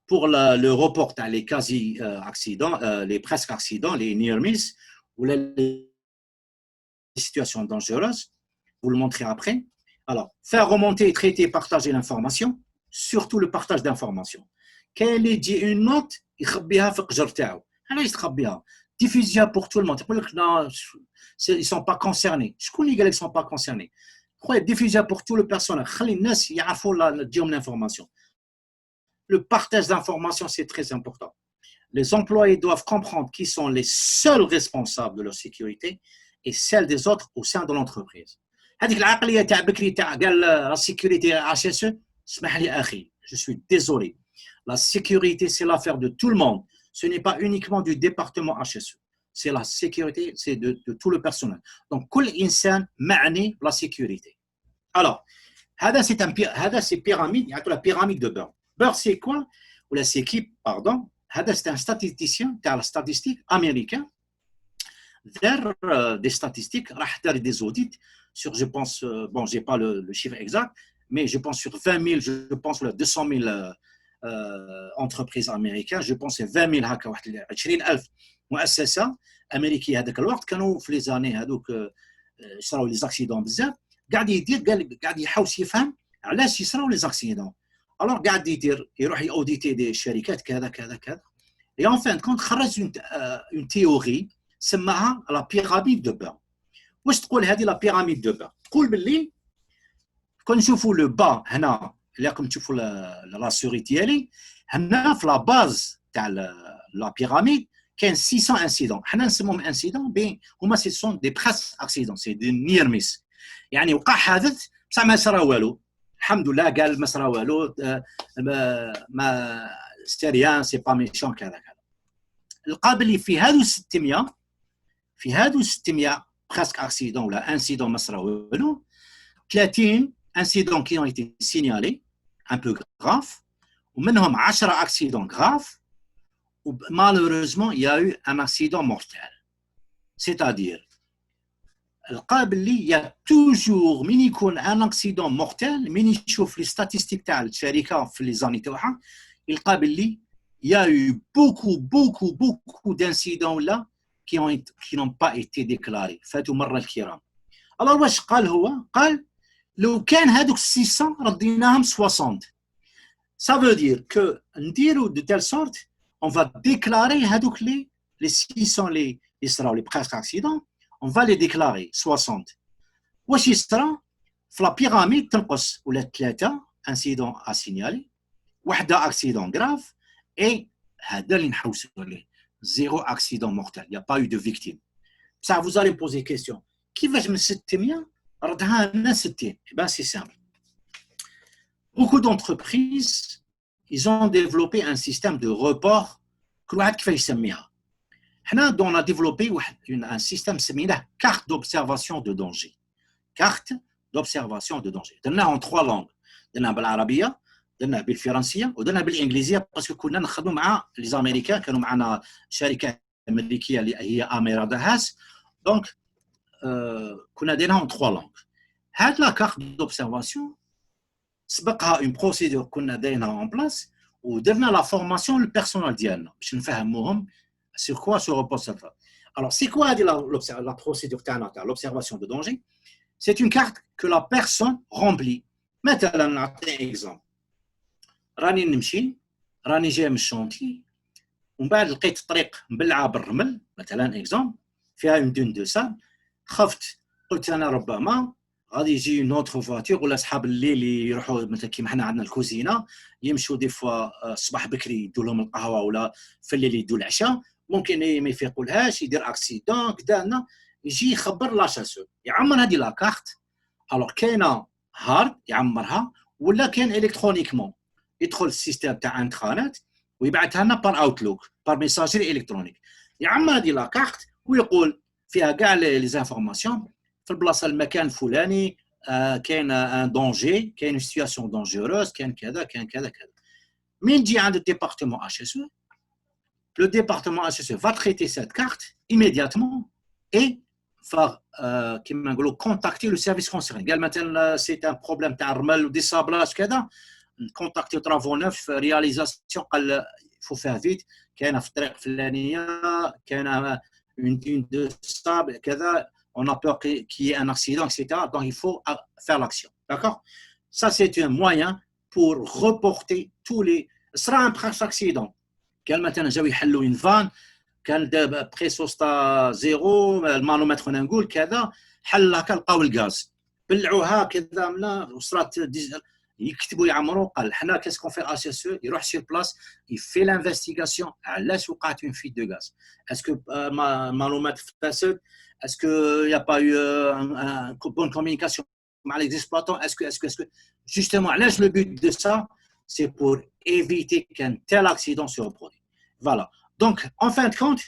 pour le report les quasi-accidents, les presque-accidents, les near-miss, ou les situations dangereuses. Vous le montrez après. Alors, faire remonter, traiter, partager l'information, surtout le partage d'informations. Quelle est une note يخبيها في القجر تاعو. علاش تخبيها؟ diffuser pour tout le monde. يقول لك ils sont pas concernés. شكون اللي قال لك ils sont pas concernés؟ خويا diffuser pour tout le personnel. خلي الناس يعرفوا تجيهم l'information. Le partage d'informations, c'est très important. Les employés doivent comprendre qui sont les seuls responsables de leur sécurité et celle des autres au sein de l'entreprise. هذيك العقلية تاع بكري تاع قال la sécurité HSE, اسمح لي أخي, je suis désolé. La sécurité, c'est l'affaire de tout le monde. Ce n'est pas uniquement du département HSE. C'est la sécurité, c'est de tout le personnel. Donc, كل إنسان معني la sécurité. Alors, هذا c'est pyramide, il y a la pyramide de Burr. Burr, c'est quoi? Ou la c'est qui, pardon. هذا c'est un statisticien, تاع la statistique américain. Vers des statistiques, راح دار des audits sur, je pense, bon, j'ai pas le chiffre exact, mais je pense sur 20 000, je pense 200 000 entreprises américaines, je pense c'est 20 000 هكا واحد 20,000 مؤسسة أمريكية هذاك الوقت كانوا في لي زاني هذوك يصراو لي زاكسيدون بزاف. قاعد يحاول يفهم علاش يصراو لي زاكسيدون. الوغ قاعد يروح يأوديتي دي شركات كذا كذا كذا. Et en fin de compte خرج une théorie سماها لا بيراميد دو بير. واش تقول هذه لا بيراميد دو بير؟ تقول باللي كون نشوفوا لو با هنا اللي راكم تشوفوا لا سوري ديالي هنا في لا باز تاع لا بيراميد كاين 600 انسيدون. حنا نسموهم انسيدون بين هما سي سون دي بريس اكسيدون سي دي نير ميس. يعني وقع حادث بصح ما صرا والو الحمد لله قال ما صرا والو ما ستيريان سي با ميشون كذا كذا. القابل في هادو 600 presque accident ou incident ما صرا والو 30 incidents qui ont été signalés un peu graves ومنهم 10 accidents graves ou malheureusement il y a eu un accident mortel. C'est-à-dire il y a toujours un accident mortel, les statistiques de les années il y a eu beaucoup d'incidents là qui n'ont pas été déclarés. Alors, واش قال هو؟ قال لو كان هذوك 600 رديناهم 60. Ça veut dire que de telle sorte, on va déclarer هذوك les 600 les presque accidents, on va les déclarer 60. واش يصرى في la pyramide تنقص ولا 3 incidents à signaler, واحدة accident grave et هذا اللي نحوسوا عليه 0 accident mortel, il n'y a pas eu de victime. Ça, vous allez me poser une question. كيفاش من 600 ردها لنا 60؟ Eh bien, c'est simple. Beaucoup d'entreprises, ils ont développé un système de report. كل واحد كيفاش يسميها. حنا on a développé un système سميناه carte d'observation de danger. Carte d'observation de danger. درناها en 3 langues. درناها بالعربية، درناها بالفرنسية ودرناها بالإنجليزية باسكو كنا نخدموا مع les Américains، كانوا معنا شركة أمريكية اللي هي Amera Dahas. Donc كنا دايرينها en 3 langues. هاد لا carte d'observation سبقها une procédure كنا دايرينها en place ودرنا la formation للبيرسونال ديالنا باش نفهموهم sur quoi se repose cette. Alors, c'est quoi la procédure de l'observation de danger? C'est une carte que la personne remplit. مثلا نعطي exemple. راني نمشي، راني جاي من الشونتي ومن بعد لقيت الطريق مبلعه بالرمل مثلا exemple فيها une dune de sable. خفت، قلت انا ربما غادي يجي نوتر فواتور ولا صحاب الليل اللي يروحوا مثلا كيما حنا عندنا الكوزينه يمشوا دي فوا الصباح بكري يدوا لهم القهوه ولا في الليل يدوا العشاء، ممكن ما يفيقولهاش يدير اكسيدون كذا، يجي يخبر لاشاسور يعمر هذه لاكارت. الوغ كاينه هارد يعمرها ولا كاين الكترونيكمون يدخل السيستم تاع انترانت ويبعثها لنا بار اوتلوك بار ميساجري الكترونيك. يعمر هذه لاكارت ويقول فيها كاع لي زانفورماسيون في البلاصه المكان الفلاني كاين ان دونجي، كاين سيتوياسيون دونجوروز، كاين كذا كاين كذا كذا. من تجي عند الديبارتمون اش اس او، le département HSE va traiter cette carte immédiatement et va contacter le service concerné. Maintenant, c'est un problème de désablage, contacter travaux neufs, réalisation, il faut faire vite. Il y a une dune de sable, on a peur qu'il y ait un accident, etc. Donc, il faut faire l'action. D'accord? Ça, c'est un moyen pour reporter tous les. Ce sera un accident. كان مثلا جاو يحلوا اون فان كان دابا بريسوستا زيرو المانومتر نقول كذا حل هكا لقاو الغاز بلعوها كذا منا وصرات يكتبوا يعمروا. قال حنا كاسكون في اش اس او يروح سير بلاص يفي لانفستيغاسيون علاش وقعت اون فيت دو غاز، اسكو مانومتر فاسد، اسكو يا با يو ان بون كومونيكاسيون مع لي اكسبلوطون، اسكو جوستومون علاش لو بوت دو سا c'est pour éviter qu'un tel accident se reproduise. Voilà. Donc, en fin de compte,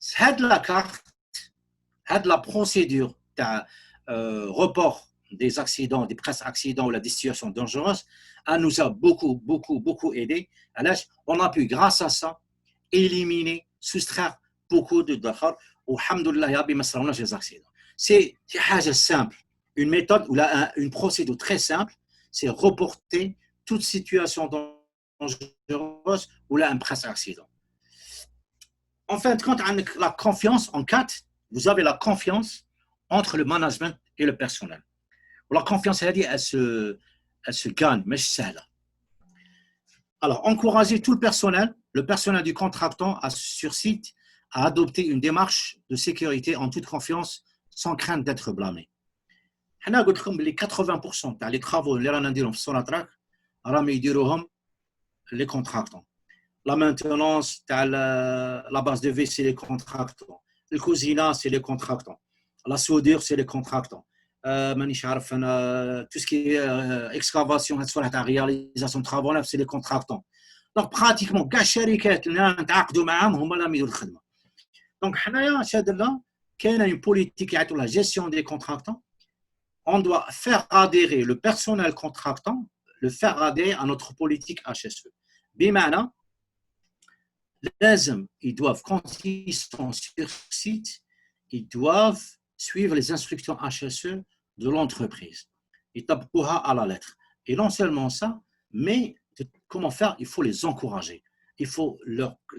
c'est la carte, c'est la procédure de report des accidents, des presque accidents ou la situation dangereuse, elle nous a beaucoup aidé. Alors, on a pu, grâce à ça, éliminer, soustraire beaucoup de dafar. Ou, alhamdoulilah, ya bi masraouna les accidents. C'est simple, une méthode ou une procédure très simple. C'est reporter toute situation dangereuse ou là un presque accident. En fin de compte, la confiance en CAT, vous avez la confiance entre le management et le personnel. La confiance, elle se gagne, mais c'est ça. Alors, encourager tout le personnel du contractant sur site à adopter une démarche de sécurité en toute confiance, sans crainte d'être blâmé. حنا قلت لكم بلي 80% تاع لي طرافو اللي رانا نديرهم في سوناتراك راهم يديروهم لي كونتراكتون. لا مانتونونس تاع لا باز دو في سي لي كونتراكتون، الكوزينه سي لي كونتراكتون، لا سودور سي لي كونتراكتون، مانيش عارف انا تو سكي اكسكافاسيون هاد الصوالح تاع رياليزاسيون طرافو نوف سي لي كونتراكتون. دونك براتيكمون كاع الشركات اللي نتعاقدوا معاهم هما اللي يديروا الخدمه. دونك حنايا اش درنا؟ كاينه اون بوليتيك يعيطوا لها جيستيون دي كونتراكتون. On doit faire adhérer le personnel contractant, le faire adhérer à notre politique HSE. بمعنى لازم ils doivent, quand ils sont sur site, ils doivent suivre les instructions HSE de l'entreprise. Ils tapent à la lettre. Et non seulement ça, mais comment faire? Il faut les encourager. Il faut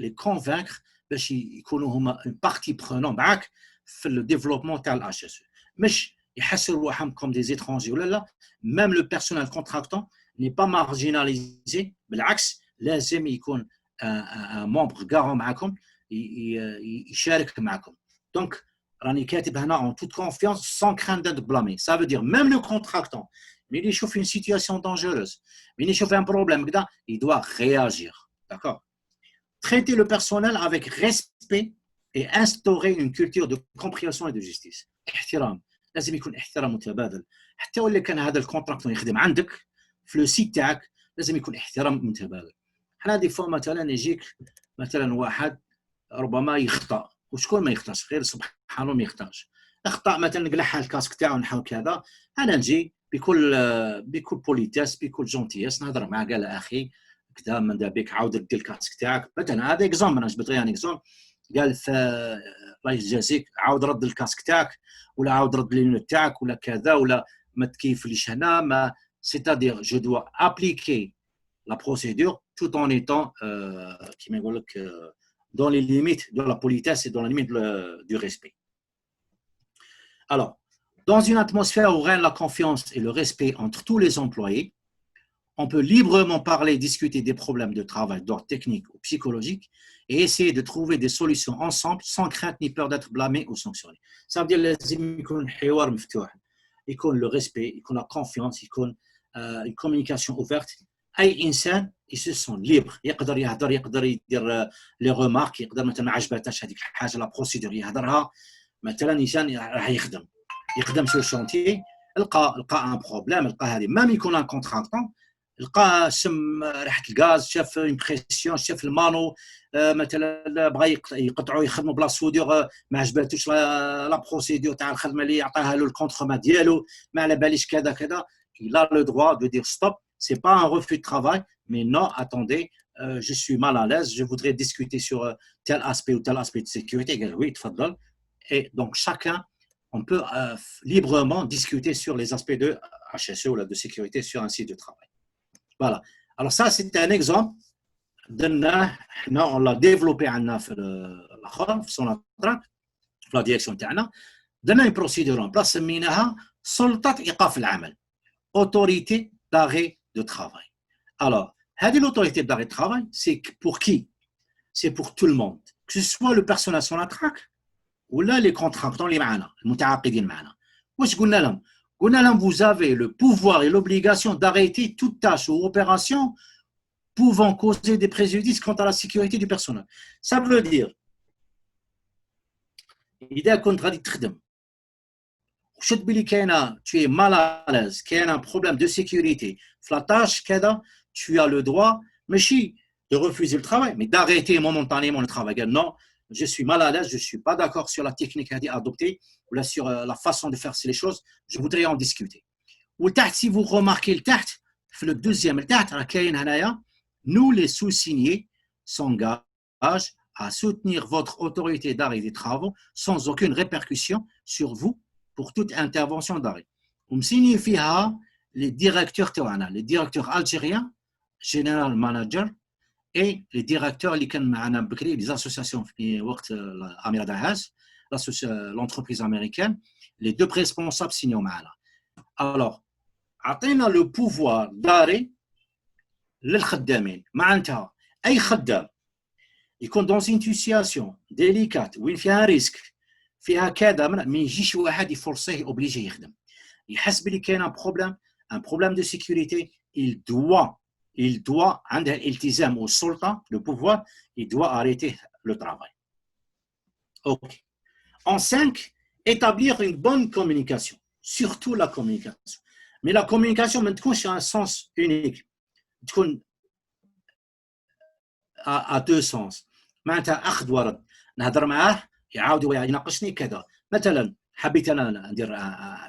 les convaincre باش يكونوا هما une partie prenante معاك في le développement تاع الHSE. مش يحسوا روحهم comme des étrangers ولا لا. Même le personnel contractant n'est pas marginalisé. بالعكس لازم يكون un membre garant معاكم يشارك معاكم. Donc راني كاتب هنا en toute confiance sans crainte d'être blâmé. Ça veut dire même le contractant, mais il chauffe une situation dangereuse, mais il chauffe un problème, il doit réagir. D'accord? Traiter le personnel avec respect et instaurer une culture de compréhension et de justice. احترام. لازم يكون احترام متبادل. حتى ولا كان هذا الكونتراكتور يخدم عندك في لو سيت تاعك لازم يكون احترام متبادل. حنا دي فوا مثلا يجيك مثلا واحد ربما يخطأ وشكون ما يخطاش غير سبحان الله ما يخطاش. اخطأ مثلا قلع الكاسك تاعو نحو كذا انا نجي بكل بوليتاس بكل جونتياس نهضر معاه قال اخي كذا من دابيك عاود دير الكاسك تاعك مثلا هذا اكزومبل انا جبت غير اكزومبل قال الله يجازيك عاود رد الكاسك تاعك ولا عاود رد لينوت تاعك ولا كذا ولا ما تكيفليش هنا ما c'est-à-dire je dois appliquer la procédure tout en étant كيما يقول لك dans les limites de la politesse et dans les limites du respect. Alors, dans une atmosphère où règne la confiance et le respect entre tous les employés, on peut librement parler, discuter des problèmes de travail d'ordre technique ou psychologique et essayer de trouver des solutions ensemble sans crainte ni peur d'être blâmé ou sanctionné. Ça veut dire لازم يكون حوار مفتوح, يكون le respect, يكون la confiance, يكون une communication ouverte. اي انسان se sent libre يقدر يهضر يقدر يدير لي رومارك يقدر مثلا ما عجباتش هذيك الحاجه لا بروسيدور يهضرها مثلا انسان راح يخدم سو شونتي لقى ان بروبليم لقى هذه مام يكون ان كونتراكتون لقى شم ريحه الغاز شاف اون بريسيون شاف المانو مثلا بغى يقطعوا يخدموا بلا سودور ما عجباتوش لا بروسيدور تاع الخدمه اللي عطاها له الكونتروما ديالو ما على باليش كذا كذا il a le droit de dire stop. C'est pas un refus de travail, mais non, attendez, je suis mal à l'aise, je voudrais discuter sur tel aspect ou tel aspect de sécurité. Oui, tfadal. Et donc, chacun, on peut librement discuter sur les aspects de HSE ou de sécurité sur un site de travail. Voilà. Alors, ça, c'est un exemple. On l'a développé sur la direction تاعنا. Donne une procédure en place, سميناها سلطة إيقاف العمل. Autorité d'arrêt de travail. Alors, l'autorité d'arrêt de travail, c'est pour qui? C'est pour tout le monde. Que ce soit le personnel sur la traque ou là les contractants, les معنا, المتعاقدين معنا. واش قلنا لهم؟ قلنا لهم vous avez le pouvoir et l'obligation d'arrêter toute tâche ou opération pouvant causer des préjudices quant à la sécurité du personnel. Ça veut dire إذا كنت غادي تخدم شد بلي كاينه tu es mal à l'aise كاين un problème de sécurité في la tâche كذا tu as le droit ماشي de refuser le travail mais d'arrêter momentanément le travail. Non, je suis mal à l'aise, je suis pas d'accord sur la technique adoptée ou là sur la façon de faire les choses, je voudrais en discuter. وتحت si vous remarquez le تحت في le deuxième تحت راه كاين هنايا nous les sous-signés s'engagent à soutenir votre autorité d'arrêt des travaux sans aucune répercussion sur vous pour toute intervention d'arrêt. ومسيني فيها les directeurs تاعنا, les directeurs algériens, général manager et les directeurs اللي كان معنا بكري les associations في وقت الأميرة دهاز, l'entreprise américaine, les deux responsables signaux معنا. Alors, عطينا le pouvoir d'arrêt للخدامين. معناتها أي خدام يكون dans une situation délicate وين فيها ريسك فيها كذا ما يجيش واحد يفرصيه اوبليجي يخدم يحس بلي كاين ان بروبليم دو سيكوريتي il doit عنده التزام والسلطه le pouvoir il doit arrêter le travail. OK. En 5, établir une bonne communication, surtout la communication. Mais la communication ما تكونش un sens unique, تكون à deux sens. معناتها اخذ ورد نهضر معاه يعاود يناقشني كذا مثلا حبيت انا ندير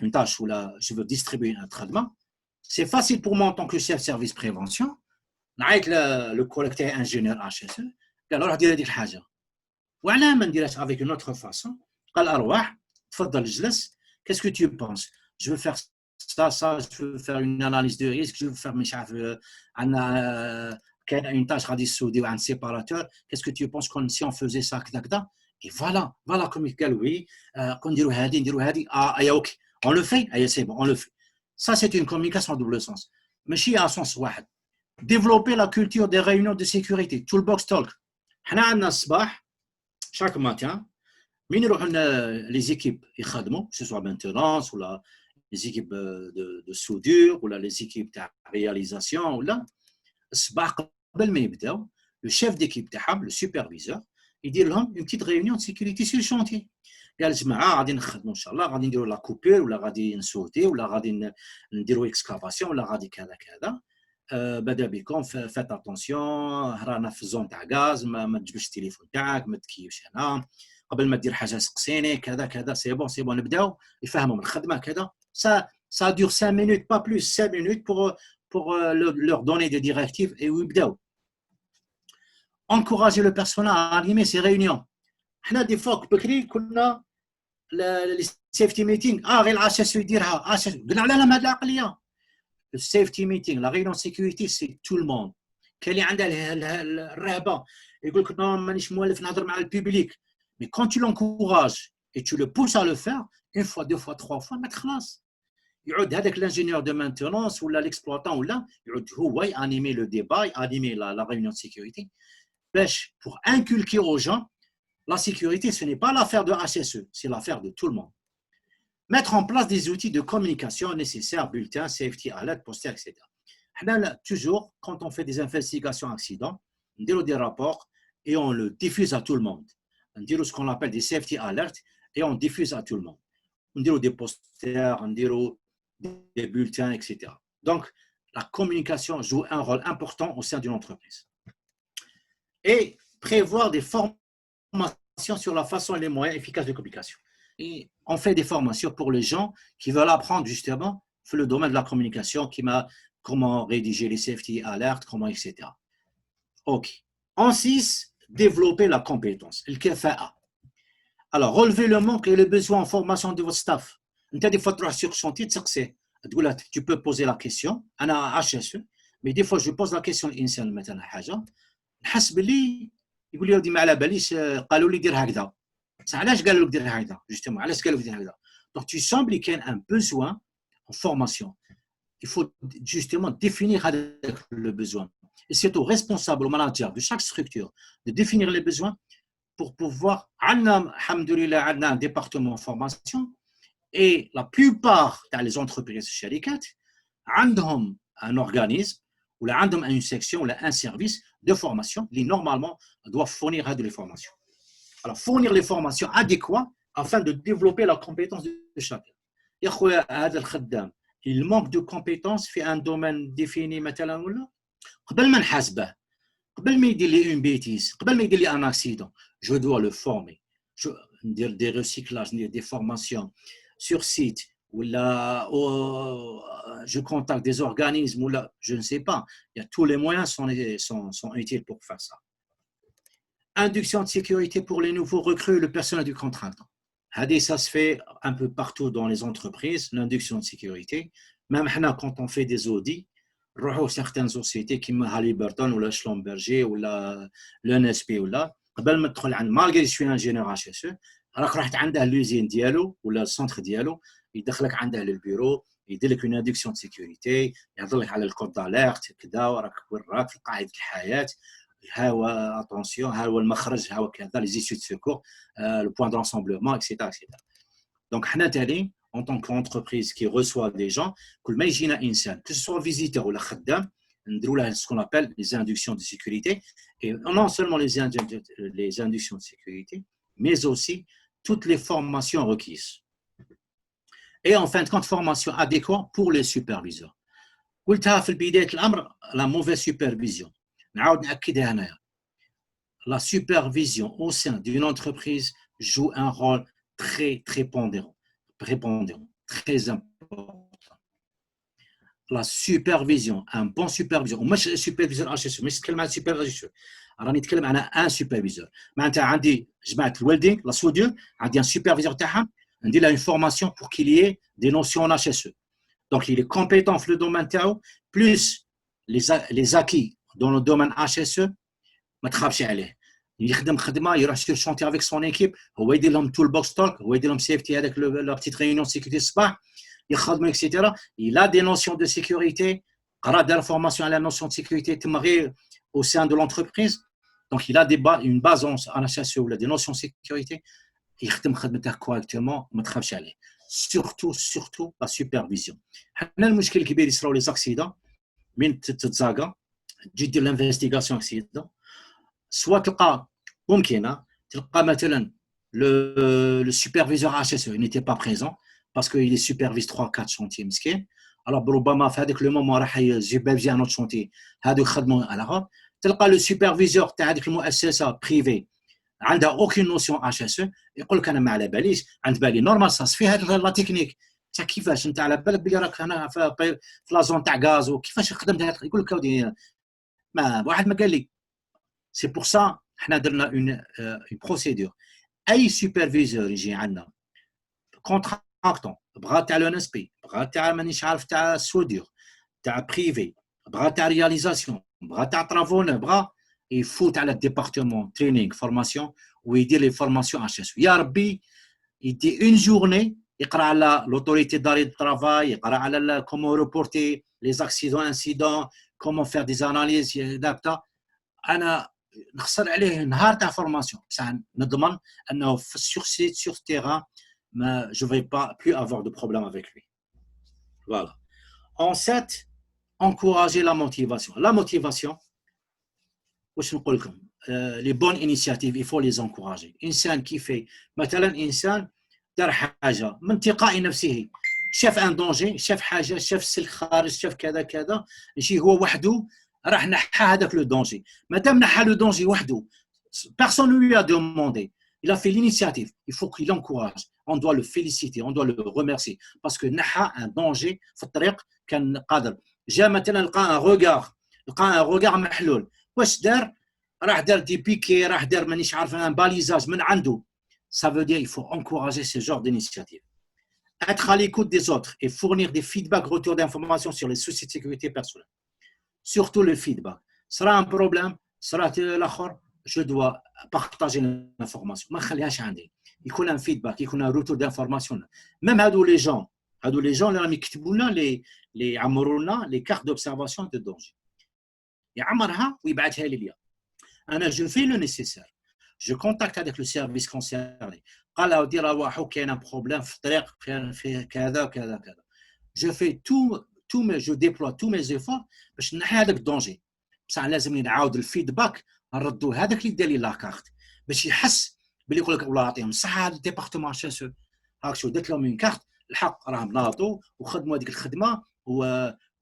une tâche ولا je veux distribuer une خدمه c'est facile pour moi en tant que chef service prévention نعيط لو كوليكتي انجينيور HSE قال له روح دير هذيك الحاجه وعلاه ما نديرهاش avec une autre façon قال أرواح تفضل اجلس. Qu'est-ce que tu penses? Je veux faire ça, je veux faire une analyse de risque, je veux faire مش عارف عندنا كاين une tâche غادي نسوديو عن séparateur. Qu'est-ce que tu penses si on faisait ça كذا كذا? Et voilà comme il قال oui, نديروا هذه نديروا هذه ok, on le fait, c'est bon, on le fait. Ça c'est une communication à double sens. ماشي à sens واحد. Développer la culture des réunions de sécurité, toolbox talk. حنا عندنا الصباح chaque matin من يروحوا les équipes يخدموا, que ce soit maintenance ou les équipes de soudure ou les équipes de réalisation ولا الصباح قبل ما يبداو le chef d'équipe تاعهم, le superviseur, يدير لهم une petite réunion de sécurité sur le chantier. قال جماعه غادي نخدموا ان شاء الله, غادي نديروا لا كوبير ولا غادي نسودي ولا غادي نديروا اكسكافاسيون ولا غادي كذا كذا. بدا بكم فات اتونسيون, رانا في الزون تاع غاز, ما تجبدش التليفون تاعك, ما تكيفش هنا, قبل ما دير حاجه سقسيني كذا كذا. سي بون نبداو. يفهموا من الخدمه كذا. ça dure 5 minutes, pas plus, 5 minutes pour leur donner des directives et يبداو. Encourager le personnel à animer ces réunions. حنا دي فوق بكري كنا السيفتي ميتينغ غير العشاء يديرها قلنا على هذه العقليه. السيفتي ميتينغ لا ريونيون سيكوريتي سي تو الموند. كاين اللي عندها الرهبه يقول لك نو مانيش مولف نهضر مع البوبليك, مي كون تو لونكوراج اي تو لو بوس ا لو فير اون فوا دو فوا تخوا فوا ما تخلص. يعود هذاك الانجينيور دو مانتونونس ولا ليكسبلوطون ولا يعود هو يانيمي لو ديبا, يانيمي لا ريونيون سيكوريتي باش pour inculquer aux gens la sécurité, ce n'est pas l'affaire de HSE, c'est l'affaire de tout le monde. Mettre en place des outils de communication nécessaires, bulletins, safety alert, posters, etc. Toujours, quand on fait des investigations accidents, on dit des rapports et on le diffuse à tout le monde. On dit ce qu'on appelle des safety alerts et on diffuse à tout le monde. On dit des posters, on dit des bulletins, etc. Donc, la communication joue un rôle important au sein d'une entreprise. Et prévoir des formations sur la façon et les moyens efficaces de communication. Et on fait des formations pour les gens qui veulent apprendre justement sur le domaine de la communication, comment rédiger les safety alerts, comment, etc. Ok. En 6, développer la compétence, le KFA. Alors, relever le manque et le besoin en formation de votre staff. Des fois, sur le chantier, tu peux poser la question, أنا HSE, mais des fois, je pose la question à l'insan مثلا حاجة, نحس باللي يقول لي ودي ما على باليش, قالوا لي دير هكذا. علاش قالوا لك دير هكذا justement, علاش قالوا لك دير هكذا. Donc tu sembles qu'il y a un besoin en formation. Il faut justement définir le besoin. Et c'est au responsable, au manager de chaque structure de définir les besoins pour pouvoir, alhamdoulilah, un département de formation et la plupart des entreprises شركات عندهم un organisme ou عندهم une section ou un service de formation qui normalement doit fournir les formations. Alors, fournir les formations adéquates afin de développer la compétence de chacun. يا خويا هذا الخدام il manque de compétences في un domaine défini مثلا ولا قبل ما نحاسبه, قبل ما يدير لي une bêtise, قبل ما يدير لي un accident, je dois le former. Je ندير des recyclages, des formations sur site ou là je contacte des organismes ou là je ne sais pas. Il y a tous les moyens sont utiles pour faire ça. Induction de sécurité pour les nouveaux recrues, le personnel du contractant. Ça se fait un peu partout dans les entreprises, l'induction de sécurité. Même quand on fait des audits, certaines sociétés comme Halliburton ou la Schlumberger ou l'NSP ou là, malgré que je suis ingénieur HSE, راك رحت عنده l'usine ديالو ولا السنتر ديالو, يدخلك عنده للبيرو, يدير لك une induction de sécurité, يهضر لك على الكود داليرت كذا, وراك وراك في قاعده الحياه, ها هو اتونسيون, ها هو المخرج, ها هو كذا لي زيسيو دو سيكور, le point de rassemblement, etc. Donc حنا تالي en tant qu'entreprise qui reçoit des gens, كل ما يجينا انسان que ce soit visiteur ولا خدام, نديروا له ce qu'on appelle les inductions de sécurité, et non seulement les inductions de sécurité, mais aussi toutes les formations requises. Et en fin de compte, formation adéquate pour les superviseurs. قلتها في بداية الأمر, la mauvaise supervision. نعاود نأكدها هنايا. La supervision au sein d'une entreprise joue un rôle très prépondérant, très important. la supervision, un bon superviseur ومش superviseur HSE مش نتكلم عن superviseur راني نتكلم عن ان سوبرفيزور معناتها عندي جماعه الويلدينغ لا سودور عندي ان سوبرفيزور تاعها ندير له une formation pour qu'il y ait des notions en HSE donc il est compétent في le domaine تاعو plus les acquis dans le domaine HSE ما تخافش عليه يخدم خدمه يروح sur chantier avec son équipe هو يدير لهم tool box talk هو يدير لهم سيفتي هذاك لا بتيت réunion sécurité الصباح يخدموا etc. il a des notions de sécurité قرا دار formation على la notion de sécurité تما غير au sein de l'entreprise donc il a une base en HSE ou des notions de sécurité يخدم خدمته correctement ما تخافش عليه surtout la supervision حنا المشكل الكبير يصراو لي زاكسيدون من تتزاقا تجي دير لانفستيغاسيون اكسيدون سوا تلقى ممكنه تلقى مثلا le superviseur HSE n'était pas présent parce qu'il supervise 3-4 chantiers مسكين alors ربما في هذاك لو مومون راح يسوبرفيزي ان اوت شونتي هادو يخدموا على غير تلقى لو سوبرفيزور تاع هذيك المؤسسه بريفي عندها اوكين نوسيون HSE يقول لك انا ما على باليش عند بالي نورمال ساس في هذه لا تكنيك تاع كيفاش انت على بالك بلي راك هنا في لا زون تاع غاز وكيفاش خدمت هذا يقول لك اودي ما واحد ما قال لي سي بور سا حنا درنا اون بروسيدور اي سوبرفيزور يجي عندنا كونتراكتون بغا تاع لو اس بي بغا تاع مانيش عارف تاع السودور تاع بريفي بغا تاع رياليزاسيون بغا تاع طرافون بغا يفوت على الديبارتمون ترينينغ فورماسيون ويدير لي فورماسيون HSE يا ربي يدي اون جورني يقرا على لوتوريتي داري دو ترافاي يقرا على كومون ريبورتي لي زاكسيدون انسيدون كومون فير دي اناليز داكتا انا نخسر عليه نهار تاع فورماسيون بصح نضمن انه سور سيت سور تيران ما je vais pas plus avoir de problème avec lui voilà en 7 encourager la motivation واش نقول لكم les bonnes initiatives il faut les encourager انسان كيفي مثلا انسان دار حاجه من تلقاء نفسه شاف ان دونجي شاف حاجه شاف السلك خارج شاف كذا كذا يجي هو وحده راح نحى هذاك لو دونجي مادام نحى لو دونجي وحده personne ne lui a demandé il a fait l'initiative il faut qu'il encourage on doit le féliciter on doit le remercier parce que نحى un danger في الطريق كان قادر جا مثلا لقى un regard محلول واش دار راح دار دي بيكي راح دار مانيش عارف ان باليزاج من عنده ça veut dire il faut encourager ce genre d'initiative être à l'écoute des autres et fournir des feedbacks retours d'informations sur les soucis de sécurité personnelle surtout le feedback sera un problème sera l'akhor je dois partager l'information ما نخليهاش عندي يكون un feedback يكون un retour d'information même هادو les gens اللي راهم يكتبوا لنا les يعمروا لنا les cartes d'observation de danger يعمرها ويبعثها لي انا je fais le nécessaire je contacte avec le service concerné قال له دير واحد كاين ان بروبليم في الطريق في كذا كذا كذا je fais tout je déploie tous mes efforts باش نحي هذاك الدونجي بصح لازم نعاود الفيدباك نردو هذاك اللي دار لي لاكارت باش يحس بلي يقول لك والله يعطيهم الصحه هذا الديبارتمون HSE هاك شو درت لهم اون كارت الحق راهم ناضوا وخدموا هذيك الخدمه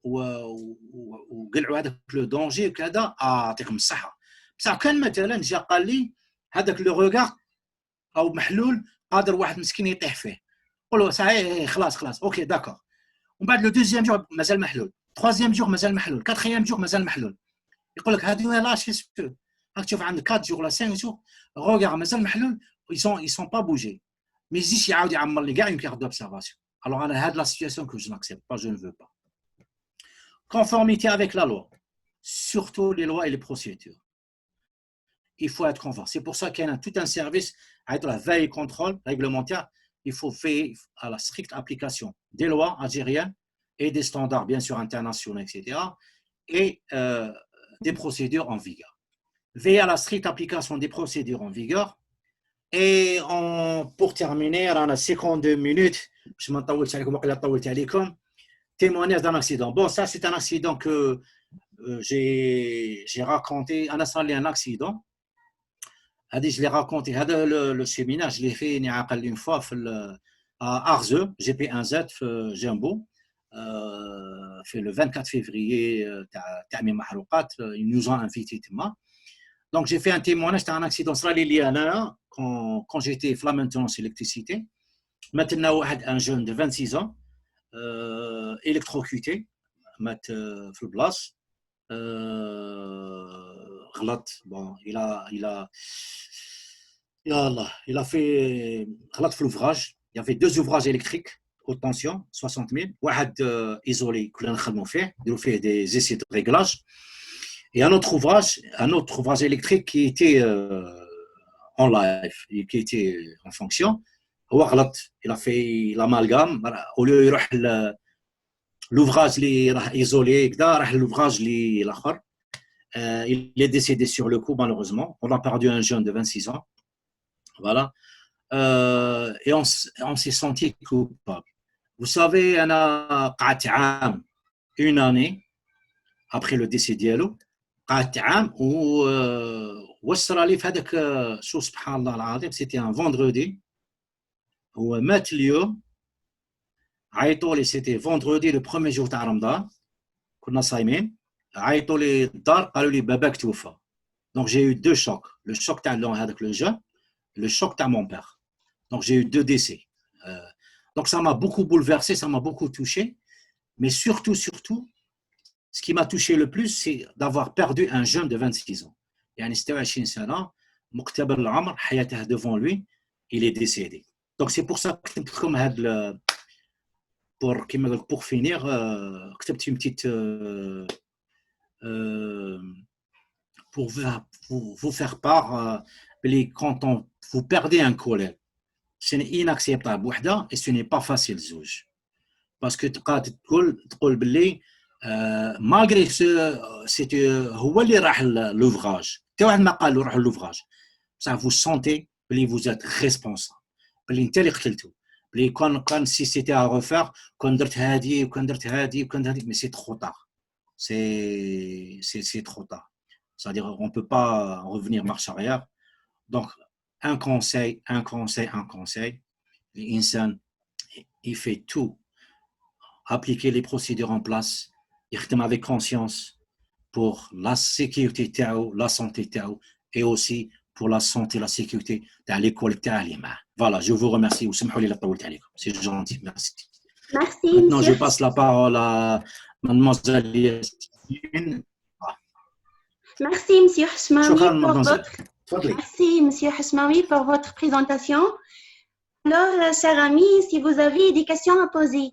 وقلعوا هذاك لو دونجي وكذا يعطيكم الصحه بصح كان مثلا جا قال لي هذاك لو روغار او محلول قادر واحد مسكين يطيح فيه قول له صحيح خلاص اوكي داكور ومن بعد لو دوزيام جور مازال محلول troisième jour مازال محلول quatrième jour مازال محلول يقول لك هذه لا HSE راك تشوف عندك 4 jours ولا 5 jours روغار مازال محلول ils sont pas bougés mais يجيش يعاود يعمر لي كاع une carte d'observation alors انا هاد لا سيتواسيون que je n'accepte pas je ne veux pas conformité avec la loi surtout les lois et les procédures il faut être conforme. C'est pour ça qu'il y a tout un service avec la veille et contrôle réglementaire. Il faut veiller à la stricte application des lois algériennes et des standards, bien sûr, internationaux, etc. Et des procédures en vigueur. Veiller à la stricte application des procédures en vigueur. Et pour terminer, on a 52 minutes. Je m'en témoignage d'un accident. Bon, ça, c'est un accident que j'ai raconté. Un accident. Je l'ai raconté, le séminaire, je l'ai fait une fois à Arzeux, GP1Z, Jimbo, le 24 février, ils nous ont invités. Donc, j'ai fait un témoignage, c'était un accident quand j'étais à la maintenance électricité. Maintenant, un jeune de 26 ans, électrocuté, مات في البلاص غلط bon il a fait غلط في l'ouvrage. Il y avait 2 ouvrages électriques haute tension 60 000 واحد isolé كلنا نخدموا فيه نديروا فيه des essais de réglage et un autre ouvrage électrique qui était en live qui était en fonction. هو غلط il a fait l'amalgame au lieu يروح l'ouvrage اللي راه isolé كذا راح l'ouvrage اللي الاخر. Il est décédé sur le coup malheureusement. On a perdu un jeune de 26 ans. Voilà. Et on s'est senti coupable. Vous savez, أنا قعدت عام une année après le décès ديالو قعدت عام وصرا لي في هذاك شو سبحان الله العظيم c'était un vendredi هو مات اليوم عيطوا لي c'était vendredi le premier jour تاع رمضان كنا صايمين عيطوا لي الدار قالوا لي باباك توفى. Donc j'ai eu 2 chocs, le choc تاع هذاك le jeune, le choc تاع mon père. Donc j'ai eu 2 décès. Donc ça m'a beaucoup bouleversé, ça m'a beaucoup touché, mais surtout ce qui m'a touché le plus c'est d'avoir perdu un jeune de 26 ans. يعني 26 سنة مقتبل العمر حياته devant lui, il est décédé. Donc c'est pour ça que كتبت لكم هذا pour finir كتبت une petite pour vous faire part quand vous perdez un collègue c'est inacceptable وحده et ce n'est pas facile زوج parce que تقول باللي malgré c'est هو اللي راح l'ouvrage حتى واحد ما قال له روح l'ouvrage ça vous sentez باللي vous êtes responsable باللي انت اللي قتلته باللي كان si c'était à refaire كون درت هذه وكان درت هذه mais c'est trop tard. C'est trop tard. C'est-à-dire on ne peut pas revenir marche arrière. Donc, un conseil. L'insan, il fait tout. Appliquer les procédures en place. Il fait avec conscience pour la sécurité, la santé et aussi pour la santé, la sécurité de l'école. Voilà, je vous remercie. C'est gentil, merci. Merci. Maintenant, je passe la parole à Mademoiselle Yasmine. Merci, Monsieur Hachmaoui, Merci, Monsieur Hachmaoui, pour votre présentation. Alors, chers amis, si vous avez des questions à poser.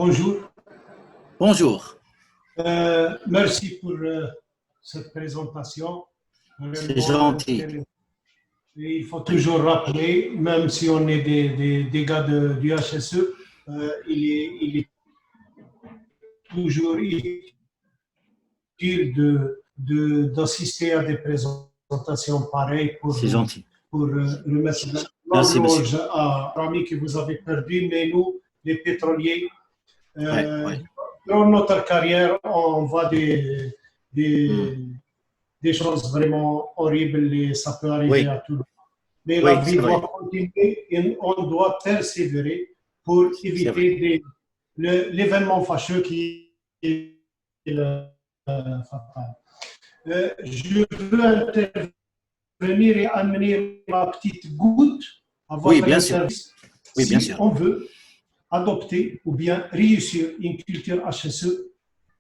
Bonjour. Bonjour. Merci pour cette présentation. C'est gentil. Il faut toujours rappeler, même si on est des gars du HSE, il est toujours utile d'assister à des présentations pareilles pour remettre l'horloge à l'ami que vous avez perdu, mais nous, les pétroliers, dans notre carrière, on voit des choses vraiment horribles et ça peut arriver à tout le monde. Mais la vie doit continuer et on doit persévérer pour éviter l'événement fâcheux qui est fatal. Je veux intervenir et amener ma petite goutte à votre service. Oui, bien sûr. Si on veut adopter ou bien réussir une culture HSE,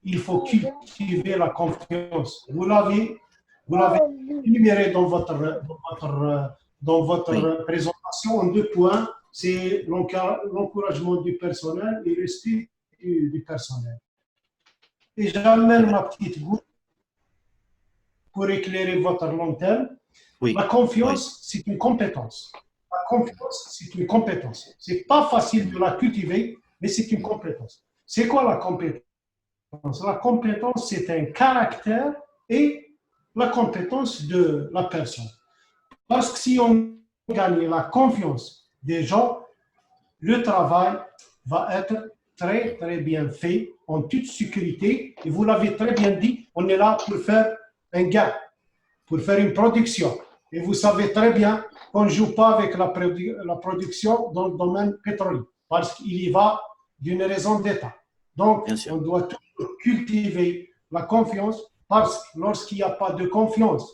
il faut cultiver la confiance. Vous l'avez énuméré dans votre présentation en 2 points. C'est l'encouragement du personnel et le respect du personnel. Et j'amène ma petite goutte pour éclairer votre long terme. La confiance, c'est une compétence. La confiance, c'est une compétence. Ce n'est pas facile de la cultiver, mais c'est une compétence. C'est quoi la compétence? La compétence, c'est un caractère et la compétence de la personne. Parce que si on gagne la confiance des gens, le travail va être très, très bien fait, en toute sécurité. Et vous l'avez très bien dit, on est là pour faire un gain, pour faire une production. Et vous savez très bien qu'on ne joue pas avec la production dans le domaine pétrolier, parce qu'il y va d'une raison d'État. Donc, on doit toujours cultiver la confiance, parce que lorsqu'il n'y a pas de confiance,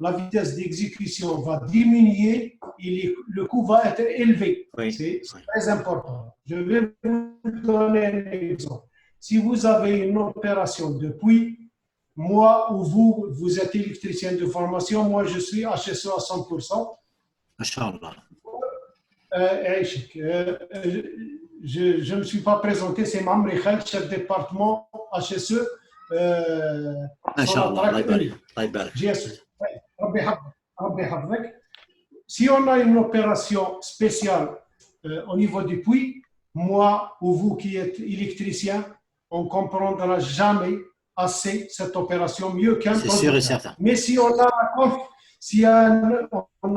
la vitesse d'exécution va diminuer et le coût va être élevé. Oui. C'est très important. Je vais vous donner un exemple. Si vous avez une opération de puits, moi ou vous êtes électricien de formation, moi je suis HSE à 100%. Inch'Allah. Je ne me suis pas présenté, c'est Mam Rikhel, chef de département HSE. Inch'Allah, Allah يبارك. GSE. Si on a une opération spéciale au niveau du puits, moi ou vous qui êtes électricien, on ne comprendra jamais assez cette opération mieux qu'un C'est sûr et certain. Mais si on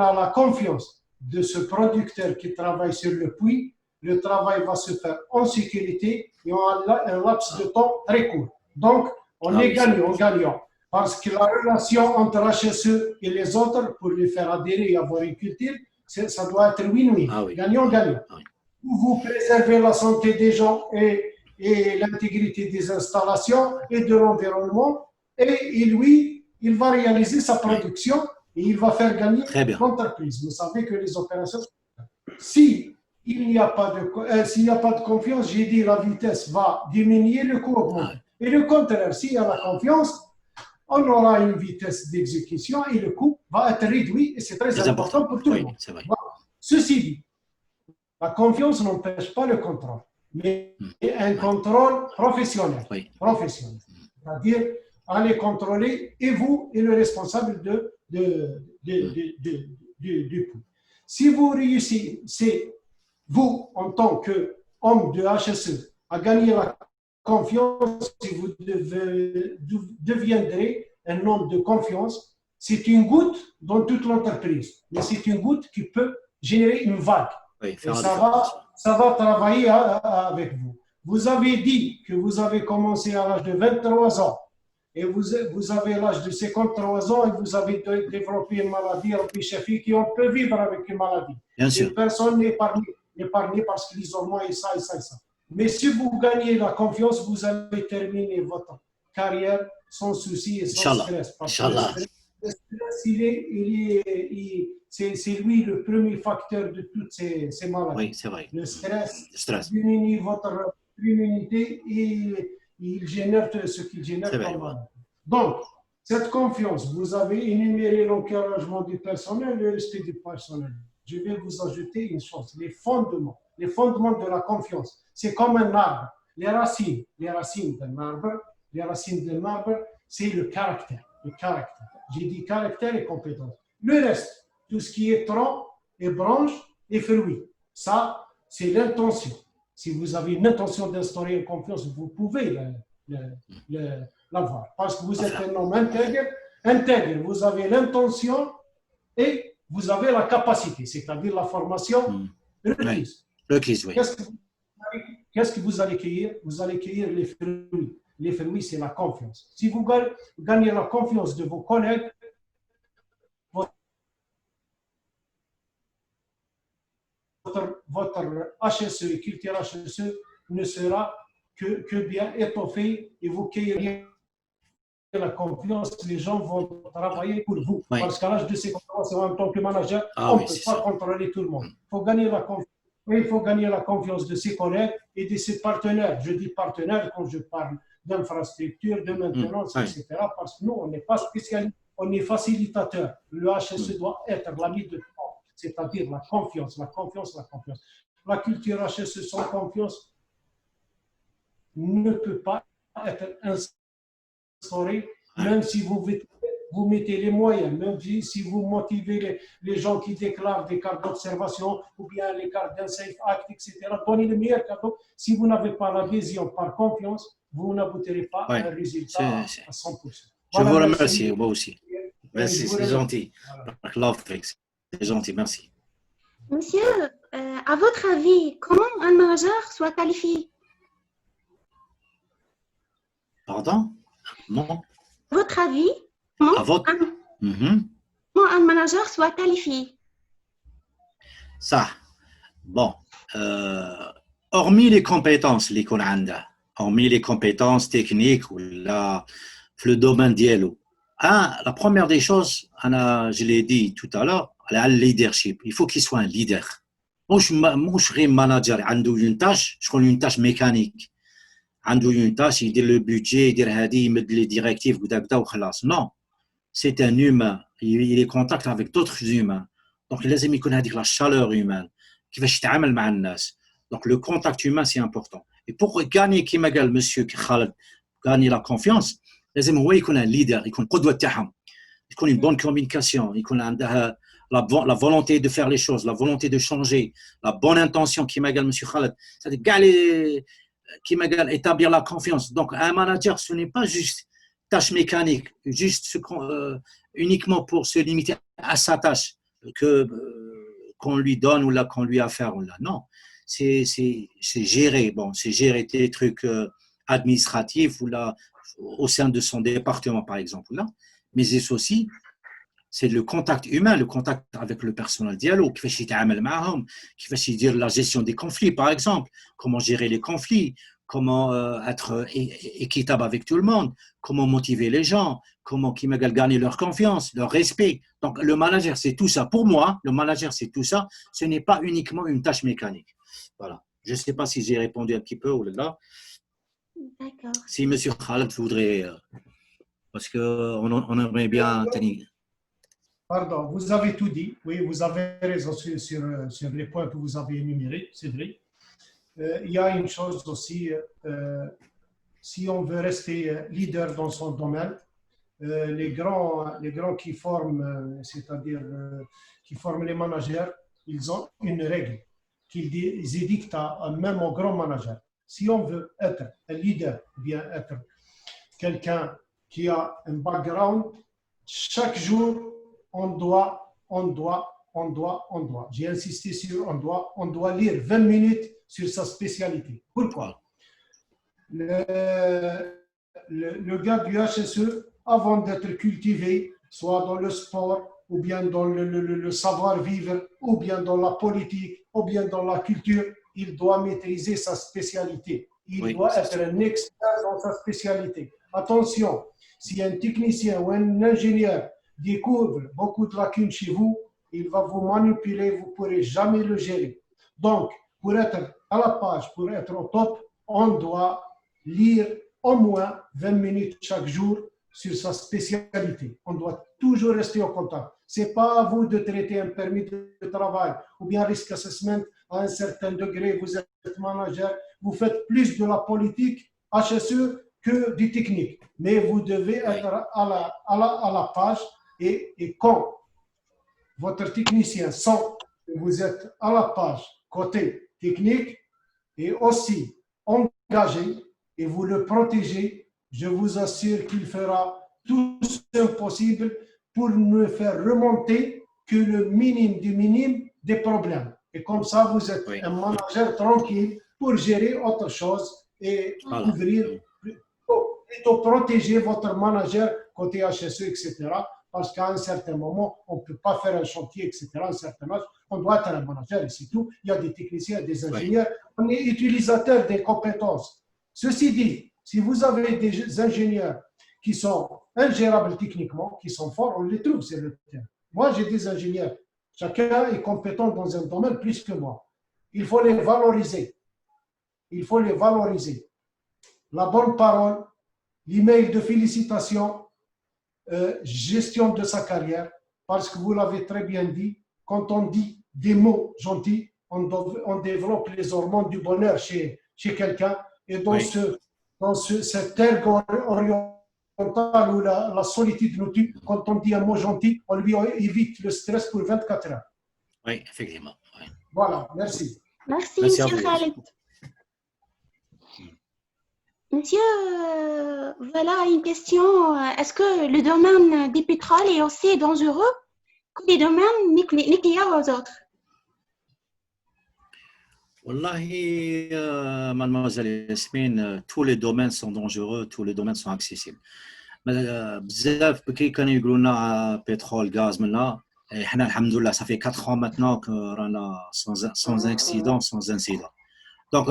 a la confiance de ce producteur qui travaille sur le puits, le travail va se faire en sécurité et en un laps de temps très court. Donc, on est gagnant. Parce que la relation entre HSE et les autres, pour les faire adhérer et avoir une culture, ça doit être win-win. Gagnant-gagnant. Vous préservez la santé des gens et l'intégrité des installations et de l'environnement. Et lui, il va réaliser sa production et il va faire gagner l'entreprise. Vous savez que les opérations, s'il n'y a pas de confiance, j'ai dit la vitesse va diminuer, le coût augmente. Et le contraire, s'il y a la confiance, on aura une vitesse d'exécution et le coût va être réduit et c'est très important pour tout le monde. Vrai. Voilà. Ceci dit, la confiance n'empêche pas le contrôle, mais un contrôle professionnel. Professionnel. C'est-à-dire, aller contrôler et vous et le responsable du puits. Si vous réussissez, vous, en tant qu'homme de HSE, à gagner la confiance, si vous deviendrez un homme de confiance, c'est une goutte dans toute l'entreprise, mais c'est une goutte qui peut générer une vague. Et ça va travailler avec vous. Vous avez dit que vous avez commencé à l'âge de 23 ans et vous avez l'âge de 53 ans et vous avez développé une maladie qui on peut vivre avec une maladie. Bien sûr. Et personne n'est épargné parce que l'isolement et ça. Mais si vous gagnez la confiance, vous allez terminer votre carrière sans souci et sans stress. Parce que le stress, c'est lui le premier facteur de toutes ces maladies. Oui, c'est vrai. Le stress diminue votre immunité et il génère ce qu'il génère comme maladie. Donc, cette confiance, vous avez énuméré l'encouragement du personnel, le respect du personnel. Je vais vous ajouter une chose, les fondements de la confiance. C'est comme un arbre. Les racines d'un arbre, c'est le caractère. J'ai dit caractère et compétence. Le reste, tout ce qui est tronc et branche et fruits, ça, c'est l'intention. Si vous avez une intention d'instaurer une confiance, vous pouvez l'avoir. Parce que vous êtes un homme intègre. Vous avez l'intention et vous avez la capacité, c'est-à-dire la formation requise. Oui. Qu'est-ce que vous allez cueillir? Vous allez cueillir les fruits. Les fruits, c'est la confiance. Si vous gagnez la confiance de vos collègues, votre HSE et culture HSE ne sera que bien étoffée et vous cueillerez la confiance, les gens vont travailler pour vous. Parce qu'à l'âge de 50 ans, en tant que manager, on ne peut pas contrôler tout le monde. Il faut gagner la confiance. Il faut gagner la confiance de ses collègues et de ses partenaires. Je dis partenaires quand je parle d'infrastructure, de maintenance, etc. Parce que nous, on n'est pas spécialistes, on est facilitateur. Le HSE doit être l'ami de tout, c'est-à-dire la confiance. La culture HSE sans confiance ne peut pas être instaurée, même si vous mettez les moyens, même si vous motivez les gens qui déclarent des cartes d'observation ou bien les cartes d'un Safe Act, etc. Donnez le meilleur cadeau. Si vous n'avez pas l'adhésion par confiance, vous n'aboutirez pas à un résultat à 100%. Je vous remercie, moi aussi. Merci, c'est gentil. C'est gentil, merci. Monsieur, à votre avis, comment un manager soit qualifié? Pardon? Non. À votre avis, comment un manager soit qualifié? Ça, bon, hormis les compétences, hormis les compétences techniques ou là, le domaine dialogue, La première des choses, je l'ai dit tout à l'heure, le leadership. Il faut qu'il soit un leader. مش غير manager عنده une tâche, شغل une tâche mécanique. عنده une tâche, il dit le budget, يدير هذه, يمد les directives وكذا وخلاص. Non, c'est un humain. Il est en contact avec d'autres humains. Donc لازم يكون هذيك la chaleur humaine. كيفاش يتعامل مع الناس. Donc le contact humain c'est important. Et pour gagner كيما قال monsieur Khaled, gagner la confiance, لازم هو يكون un leader, يكون قدوة تاعهم. يكون une bonne communication, يكون عندها la volonté de faire les choses, la volonté de changer, la bonne intention كيما قال monsieur Khaled. C'est-à-dire كاع les كيما قال établir la confiance. Donc un manager ce n'est pas juste tâche mécanique, juste uniquement pour se limiter à sa tâche qu'on lui donne ou là qu'on lui a à faire ou là. Non, c'est gérer. Bon, c'est gérer des trucs administratifs ou là au sein de son département par exemple là. Mais c'est aussi c'est le contact humain, le contact avec le personnel dialogue, كيفاش يتعامل معهم, كيفاش يدير la gestion des conflits par exemple, comment gérer les conflits, comment être équitable avec tout le monde, comment motiver les gens, comment gagner leur confiance, leur respect. Donc le manager c'est tout ça. Pour moi, le manager c'est tout ça. Ce n'est pas uniquement une tâche mécanique. Voilà. Je ne sais pas si j'ai répondu un petit peu ou là. D'accord. Si monsieur Khaled voudrait, parce qu'on aimerait bien. Pardon, vous avez tout dit. Oui, vous avez raison sur les points que vous avez énumérés, c'est vrai. Il y a une chose aussi, si on veut rester leader dans son domaine, les grands qui forment, c'est-à-dire qui forment les managers, ils ont une règle qu'ils édictent même aux grands managers. Si on veut être un leader, bien être quelqu'un qui a un background, chaque jour, on doit. J'ai insisté sur on doit lire 20 minutes sur sa spécialité. Pourquoi? Le gars du HSE, avant d'être cultivé, soit dans le sport, ou bien dans le savoir-vivre, ou bien dans la politique, ou bien dans la culture, il doit maîtriser sa spécialité. Il doit être un expert dans sa spécialité. Attention, si un technicien ou un ingénieur découvre beaucoup de lacunes chez vous, il va vous manipuler, vous ne pourrez jamais le gérer. Donc, pour être à la page, pour être au top, on doit lire au moins 20 minutes chaque jour sur sa spécialité. On doit toujours rester en contact. Ce n'est pas à vous de traiter un permis de travail ou bien risk assessment à un certain degré. Vous êtes manager, vous faites plus de la politique HSE que du technique. Mais vous devez être à la page. Et quand votre technicien sent que vous êtes à la page côté technique et aussi engagé et vous le protégez, je vous assure qu'il fera tout ce possible pour ne faire remonter que le minimum du minimum des problèmes. Et comme ça, vous êtes un manager tranquille pour gérer autre chose et couvrir, plutôt protéger votre manager côté HSE, etc. Parce qu'à un certain moment, on ne peut pas faire un chantier, etc. À un certain âge, on doit être un manager et c'est tout. Il y a des techniciens, des ingénieurs. On est utilisateur des compétences. Ceci dit, si vous avez des ingénieurs qui sont ingérables techniquement, qui sont forts, on les trouve sur le terrain. Moi, j'ai des ingénieurs. Chacun est compétent dans un domaine plus que moi. Il faut les valoriser. Il faut les valoriser. La bonne parole, l'email de félicitations, gestion de sa carrière, parce que vous l'avez très bien dit, quand on dit des mots gentils, on développe les hormones du bonheur chez quelqu'un. Et dans, cet ergo oriental où la solitude nous tue, quand on dit un mot gentil, on lui évite le stress pour 24 heures. Oui, effectivement. Oui. Voilà, merci. Merci, monsieur Khaled. Monsieur, voilà une question. Est-ce que le domaine du pétrole est aussi dangereux que les domaines nucléaires aux autres? Wallahi, mademoiselle Yasmine, tous les domaines sont dangereux, tous les domaines sont accessibles. بزاف بكري كانوا يقولوا لنا pétrole, gaz maintenant. Et alhamdoulilah, ça fait 4 ans maintenant que رانا sans incident, sans incident. Donc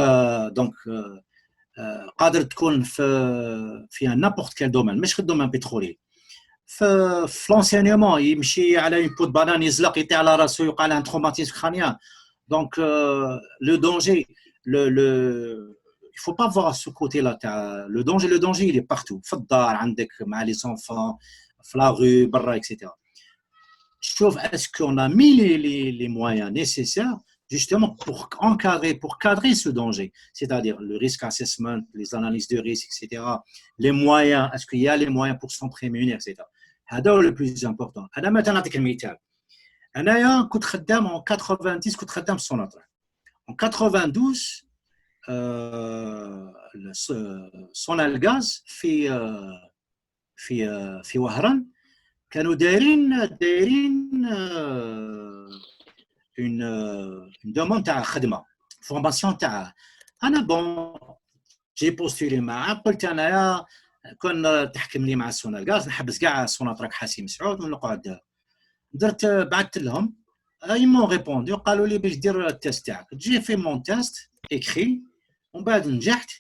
قادر تكون في n'importe quel domaine, مش في الدومين pétrolier. في l'enseignement يمشي على une peau de banane يزلق يطيح على راسه يوقع له un traumatisme crânien. Donc le danger il faut pas voir ce côté-là. Le danger il est partout. في الدار عندك مع les enfants, في la rue, برا, etc. Sauf est-ce qu'on a mis les moyens nécessaires justement pour cadrer ce danger, c'est-à-dire le risk assessment, les analyses de risque, etc. Les moyens, est-ce qu'il y a les moyens pour s'en prémunir, etc. C'est le plus important. أنا مثلا نعطيك المثال. أنايا كنت خدام en 90 كنت خدام في سوناتراك. En 92 سونالغاز في وهران كانوا دايرين une demande تاع خدمه فورماسيون تاع انا بون جي بوستولي معاه قلت انايا كون تحكم لي مع السونالغاز نحبس كاع سوناتراك حاسي مسعود ونقعد درت بعثت لهم ils m'ont répondu قالوا لي باش دير التيست تاعك جي في مون تيست écrit ومن بعد نجحت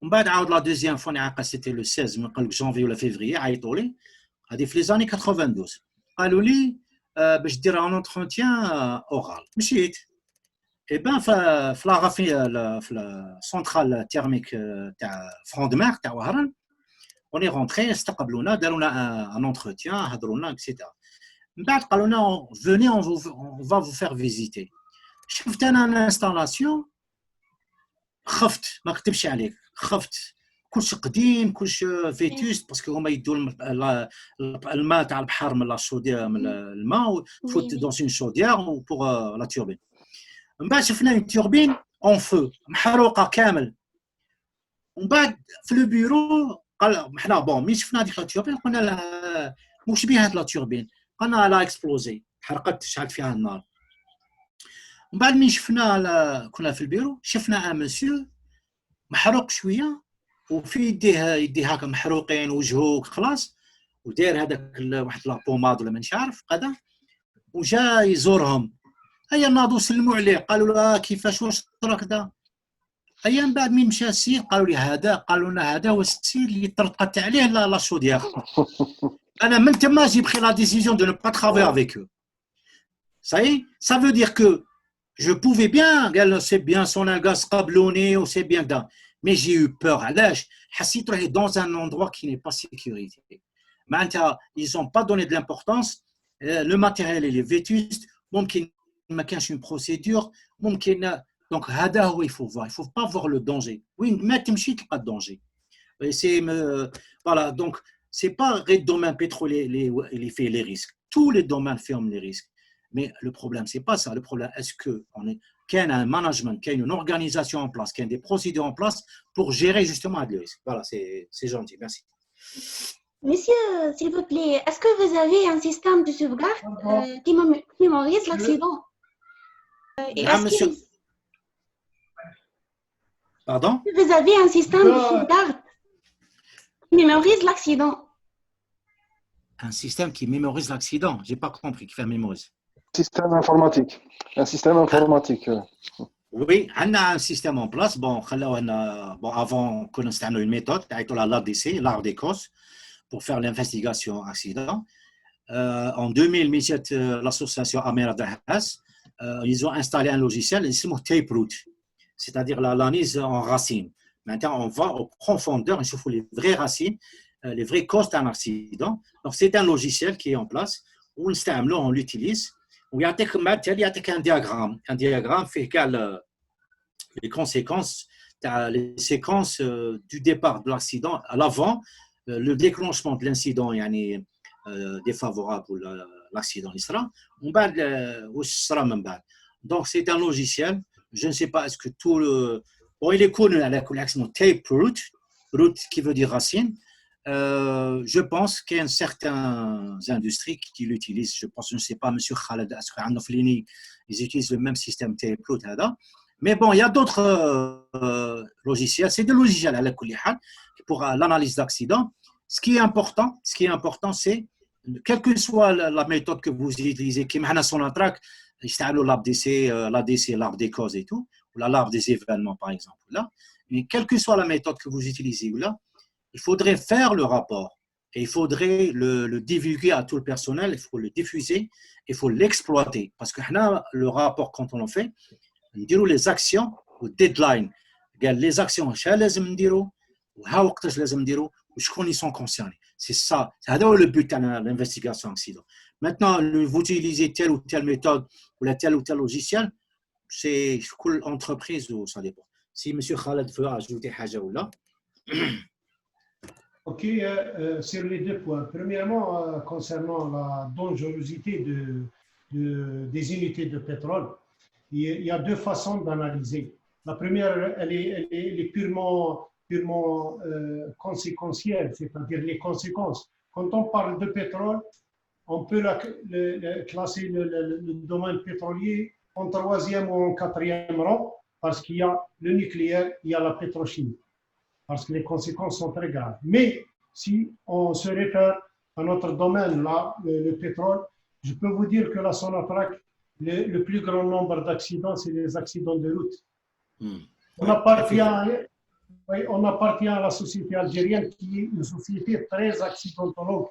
ومن بعد عاود لا دوزيام فوا نعاقه سيتي لو 16 من قلب جانفي ولا فيفري عيطوا لي هذه في لي زاني 92 قالوا لي باش دير ان اونتروتيان اورال مشيت اي بان في لا في السونترال تيرميك تاع فروندمار تاع وهران اوني رونتري استقبلونا داروا لنا ان اونتروتيان هضروا لنا اكسيتيرا من بعد قالوا لنا فوني اون فا فو فير فيزيتي شفت انا الانستالاسيون خفت ما كتبش عليك خفت كلش قديم كلش فيتوست باسكو هما يدوا الماء تاع البحر من لا شودير من الماء تفوت دون اون شودير بوغ لا توربين من بعد شفنا اون توربين اون فو محروقه كامل ومن بعد في لو بيرو قال حنا بون مي شفنا هذيك لا توربين قلنا لها واش بيها هاد لا توربين قالنا لا اكسبلوزي حرقت شعلت فيها النار ومن بعد مي شفنا كنا في البيرو شفنا ان مسيو محروق شويه وفي يديه هكا محروقين وجهه خلاص وداير هذاك واحد لا بوماد ولا مانيش عارف قدا وجا يزورهم هيا ناضوا سلموا عليه قالوا له كيفاش واش راك دا هيا من بعد مين مشى السيد قالوا لي هذا قالوا لنا هذا هو السيد اللي طرقت عليه لا شودير انا من تما جي بخي لا ديسيزيون دو نو با ترافاي افيك او ça veut dire que je pouvais bien قال سي بيان سونالغاز قبلوني وسي بيان دا mais j'ai eu peur علاش حسيت روحي dans un endroit qui n'est pas sécurisé معناتها ils ont pas donné de l'importance le matériel il est vétuste ممكن ما كانش une procédure ممكن donc هذا هو il faut pas voir le danger وين ما تمشي تلقى الدونجي c'est voilà donc c'est pas le domaine pétrolier les fait les risques tous les domaines ferment les risques mais le problème c'est pas ça le problème est-ce que on est qu'il y a un management, qu'il y a une organisation en place, qu'il y a des procédures en place pour gérer justement le risque. Voilà, c'est gentil, merci. Monsieur, s'il vous plaît, est-ce que vous avez un système de sauvegarde qui mémorise l'accident monsieur. Pardon? Vous avez un système de sauvegarde qui mémorise l'accident. Un système qui mémorise l'accident? J'ai pas compris, qui fait mémoriser. Système informatique. Un système informatique. Oui, on a un système en place. Bon, avant, on a une méthode, l'ADC, l'art des causes, pour faire l'investigation accident. En 2017, l'association Amira Dahas, ils ont installé un logiciel, il s'appelle Taperoot, c'est-à-dire l'analyse en racines. Maintenant, on va en profondeur, il faut les vraies racines, les vraies causes d'un accident. Donc, c'est un logiciel qui est en place. On l'utilise. ويعطيك un diagramme fait les conséquences les séquences du départ de l'accident à l'avant le déclenchement de l'incident يعني défavorable pour l'accident اللي صرا ومن بعد واش صرا من بعد donc c'est un logiciel je ne sais pas est-ce que tout le bon il est connu على كل حال Taperoot root qui veut dire racine je pense qu'il y a certaines industries qui l'utilisent. Je pense, je ne sais pas, monsieur Khaled, ils utilisent le même système Taperoot. Mais bon, il y a d'autres logiciels. C'est des logiciels à la pour l'analyse d'accident. Ce qui est important, c'est quelle que soit la méthode que vous utilisez, qui est Sonatrach, l'ABDC, l'arbre des causes et tout, ou l'arbre des événements, par exemple. Là. Mais quelle que soit la méthode que vous utilisez là, il faudrait faire le rapport Et il faudrait le divulguer à tout le personnel, il faut le diffuser, il faut l'exploiter. Parce que le rapport, quand on le fait, on dit les actions ou deadline. Les actions, ils sont concernés. C'est ça. C'est le but de l'investigation accident. Maintenant, vous utilisez telle ou telle méthode ou tel ou tel logiciel, c'est quelle entreprise ou ça dépend. Si M. Khaled veut ajouter quelque chose là. Ok, sur les deux points. Premièrement, concernant la dangerosité des unités de pétrole, il y a deux façons d'analyser. La première, elle est purement conséquentielle, c'est-à-dire les conséquences. Quand on parle de pétrole, on peut classer le domaine pétrolier en troisième ou en quatrième rang, parce qu'il y a le nucléaire, il y a la pétrochimie, parce que les conséquences sont très graves. Mais si on se réfère à notre domaine, là, le pétrole, je peux vous dire que la Sonatrach, le plus grand nombre d'accidents, c'est les accidents de route. On appartient à la société algérienne qui est une société très accidentologue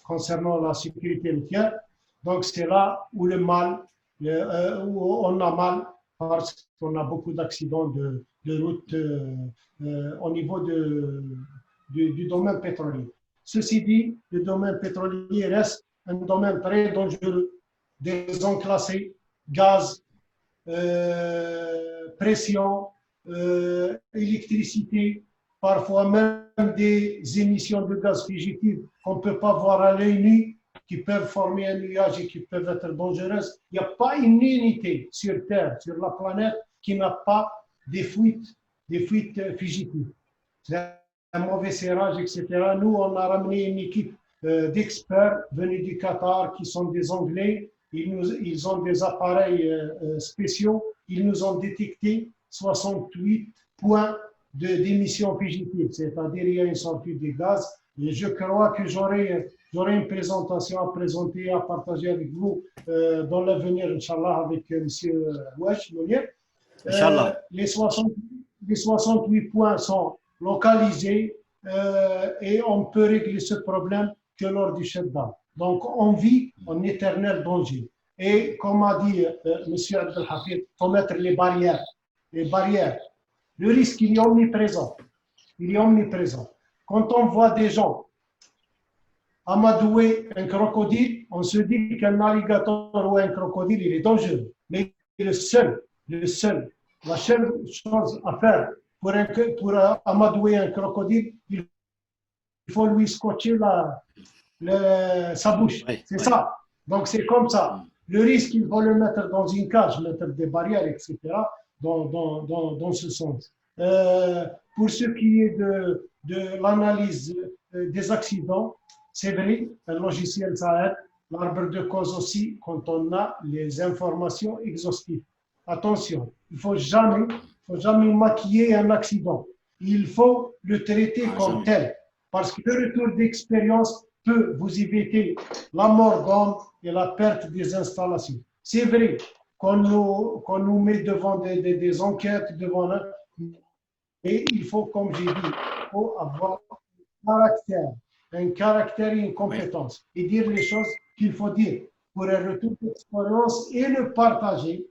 concernant la sécurité routière. Donc c'est là où où on a mal parce qu'on a beaucoup d'accidents de route au niveau du domaine pétrolier. Ceci dit, le domaine pétrolier reste un domaine très dangereux. Des zones classées, gaz, pression, électricité, parfois même des émissions de gaz fugitifs qu'on ne peut pas voir à l'œil nu, qui peuvent former un nuage et qui peuvent être dangereuses. Il n'y a pas une unité sur Terre, sur la planète, qui n'a pas des fuites fugitives. C'est un mauvais serrage, etc. Nous, on a ramené une équipe d'experts venus du Qatar qui sont des Anglais. Ils ont des appareils spéciaux. Ils nous ont détecté 68 points d'émissions fugitives, c'est-à-dire il y a une sortie de gaz. Et je crois que j'aurai une présentation à présenter, à partager avec vous dans l'avenir, Inch'Allah, avec M. Wesh Mounir. Les 68 points sont localisés et on peut régler ce problème que lors du shutdown. Donc, on vit en éternel danger. Et comme a dit M. Abdelhafid, il faut mettre les barrières. Les barrières. Le risque, il est omniprésent. Il est omniprésent. Quand on voit des gens amadouer un crocodile, on se dit qu'un alligator ou un crocodile, il est dangereux. Mais la seule chose à faire pour amadouer un crocodile, il faut lui scotcher sa bouche. C'est ça. Donc, c'est comme ça. Le risque, il faut le mettre dans une cage, mettre des barrières, etc. Dans ce sens. Pour ce qui est de l'analyse des accidents, c'est vrai, un logiciel, ça aide. L'arbre de cause aussi, quand on a les informations exhaustives. Attention, il ne faut jamais maquiller un accident. Il faut le traiter comme tel. Parce que le retour d'expérience peut vous éviter la mort d'homme et la perte des installations. C'est vrai qu'on nous met devant des enquêtes, et il faut, comme j'ai dit, il faut avoir un caractère et une compétence et dire les choses qu'il faut dire pour un retour d'expérience et le partager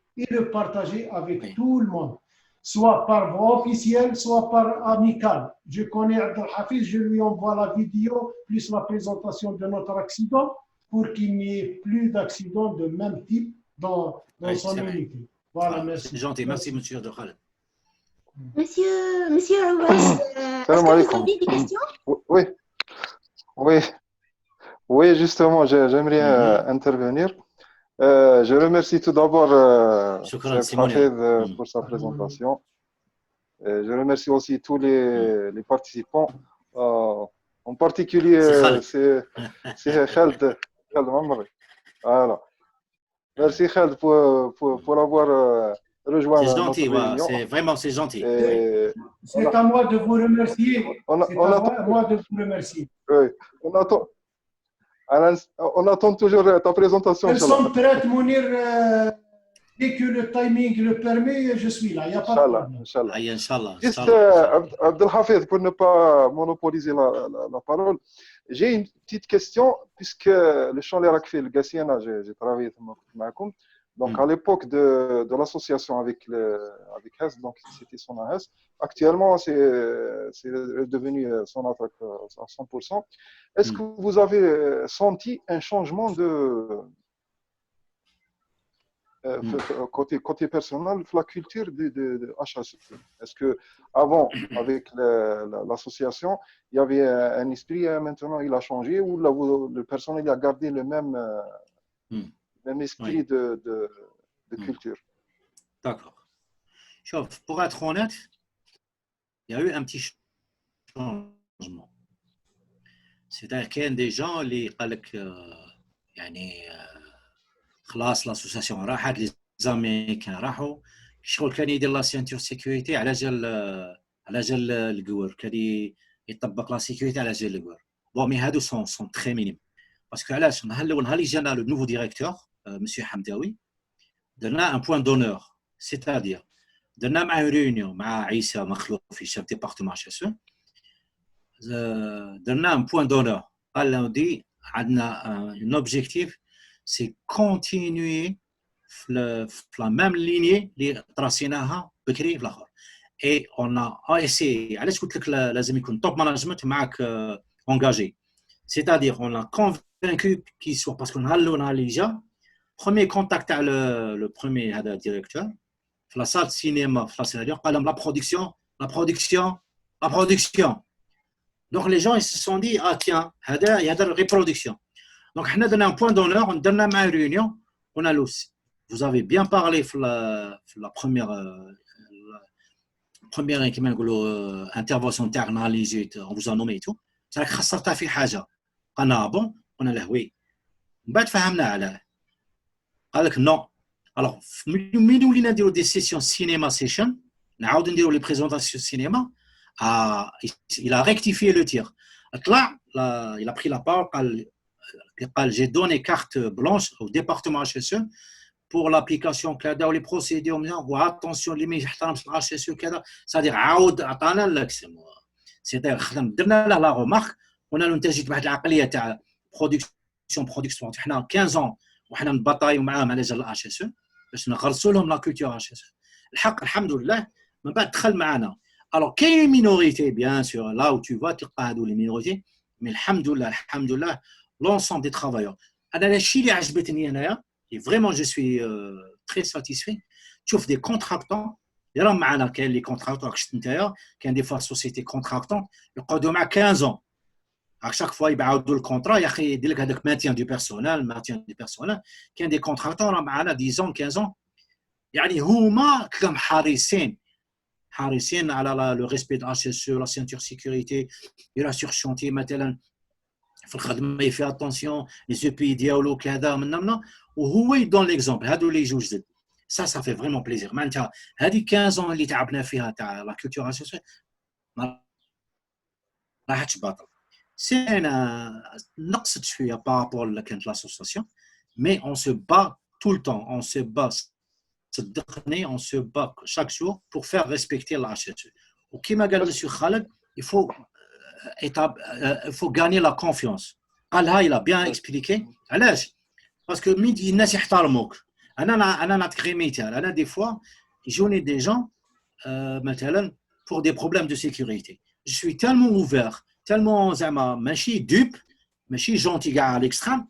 avec tout le monde, soit par voie officielle, soit par amicale. Je connais Abdelhafiz, je lui envoie la vidéo plus la présentation de notre accident pour qu'il n'y ait plus d'accidents de même type dans son unité. Voilà, merci. C'est gentil, merci M. Abdelkhaled. Monsieur Aouas, est-ce que vous avez des questions? Oui, justement, j'aimerais intervenir. Je remercie tout d'abord Hafid pour sa présentation. Je remercie aussi tous les participants, en particulier c'est Khaled Mamri. Voilà. Merci Khaled pour avoir rejoint. C'est gentil, c'est gentil. C'est à moi de vous remercier. Oui, on attend toujours ta présentation. Elles sont prêtes, Mounir. Dès que le timing le permet, je suis là. Il n'y a pas de Inch'Allah, problème. Inch'Allah. Aïe, Inch'Allah. Juste, Inch'Allah. Abdelhafid, pour ne pas monopoliser la parole, j'ai une petite question, puisque le champ les Rakfi, le Gassiana, j'ai travaillé avec vous. Donc, à l'époque de l'association avec HES, donc c'était son AS. Actuellement, c'est devenu son attaque à 100%. Est-ce que vous avez senti un changement côté personnel, la culture de HHE? Est-ce que avant, avec l'association, il y avait un esprit, maintenant il a changé, ou le personnel a gardé le même esprit de culture? D'accord. Chauffe, pour être honnête, il y a eu un petit changement. C'est-à-dire qu'il y a des gens qui خلاص l'association راحت les Américains راحوا الشغل كان يدير لا سينتور سيكوريتي على جال القوار كان يطبق لا سيكوريتي على جال القوار بون مي هادو سون تري مينيم باسكو علاش نهار الاول نهار اللي جانا لو نوفو ديريكتور مسيو حمداوي درنا ان بوان دونور سيتادير درنا معاه ريونيون مع عيسى مخلوفي شاف ديبارتمون HSE درنا ان بوان دونور قال لنا دي عندنا ان اوبجيكتيف c'est continuer la même lignée اللي تراسيناها بكري في الاخر et on a essayé علاش قلت لك لازم يكون توب مانجمنت معاك engagé c'est-à-dire on a convaincu qu'il soit parce qu'on a le déjà premier contact تاع le premier هذا directeur في la salle de cinéma في la scénario قال لهم la production donc les gens ils se sont dit ah tiens هذا يهدر reproduction. Donc, on a donné un point d'honneur, on a donné une réunion, on a aussi. Vous avez bien parlé de la première intervention analysée, on vous a nommé et tout. C'est que خسرتها في حاجة. قلنا bon, on a dit oui. بعد فهمنا عليه. قال لك non. Alors, من ولينا نديروا des sessions cinéma session, نعاود نديروا les présentations cinéma, il a rectifié le tir. Il a pris la parole, j'ai donné carte blanche au département HSE pour l'application كذا ou les procédures attention اللي ما يحترمش HSE كذا c'est-à-dire عاود عطانا الاكسم c'est-à-dire درنا له لا remarque قلنا له انت جيت بواحد العقليه تاع برودكسيون حنا 15 ans وحنا نبطايو معاهم على جال HSE باش نغرسوا لهم لا كولتور HSE الحق الحمد لله من بعد دخل معنا alors كاين مينوريتي bien sûr là où tu vas تلقى هذو les minorités mais الحمد لله l'ensemble des travailleurs. Et vraiment, je suis très satisfait. Tu offres des contractants. Il y a les contractants qui ont des fois sociétés contractantes. Ils ont 15 ans. À chaque fois, ils ont le contrat. Il y a des maintien du personnel. Qui ont des contractants, 10 ans, 15 ans. يعني هما كلهم حريصين على le respect de HSE, la ceinture sécurité, et la sur chantier مثلا. في الخدمه يفي اتونسيون لي سو بي ديالو كذا منا وهو يدون ليكزومبل هادو لي جوج زد سا في فريمون بليزير معناتها هذه 15 اللي تعبنا فيها تاع لا كولتور اسوسيال ما راحتش باطل سي انا نقصت شويه بارابور اللي كانت لاسوسياسيون مي اون سو با tout le temps on se bat صدقني on se bat chaque jour pour faire respecter la HSE وكما قال مسيو خالد il faut gagner la confiance. Il a bien expliqué. Parce que الناس يحترموك. أنا نعطيك مثال. أنا des fois يجوني des gens مثلا pour des problèmes de sécurité. Je suis tellement ouvert, tellement زعما ماشي dupe, ماشي gentil gars à l'extrême,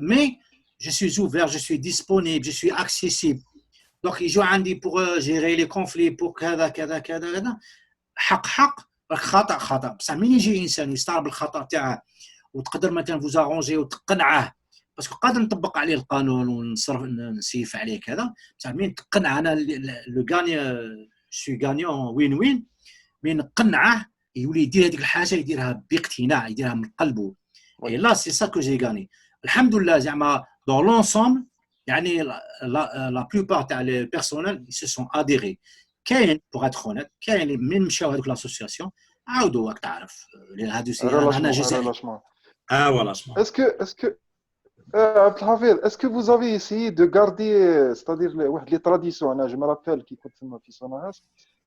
mais je suis ouvert, je suis disponible, je suis accessible. Donc يجوا عندي pour gérer les conflits pour كذا حق راك خطا بصح مين يجي انسان يستعرض الخطا تاعه وتقدر مثلا فوز ارونجي وتقنعه باسكو قادر نطبق عليه القانون ونصرف نسيف عليه كذا بصح مين تقنع انا لو غاني شي غانيون وين مين نقنعه يولي يدير هذيك الحاجه يديرها باقتناع يديرها من قلبه اي لا سي سا كو جي غاني الحمد لله زعما دون لونسومبل يعني لا بلوبار تاع لي بيرسونيل سي سون اديري كاين بوغ اتر هونيت كاين من مشاو هذوك لاسوسياسيون عاودوا راك تعرف هادو سي انا جيت فوالا. Abdelhafid, est-ce que vous avez essayé de garder, c'est-à-dire les traditions, je me rappelle qui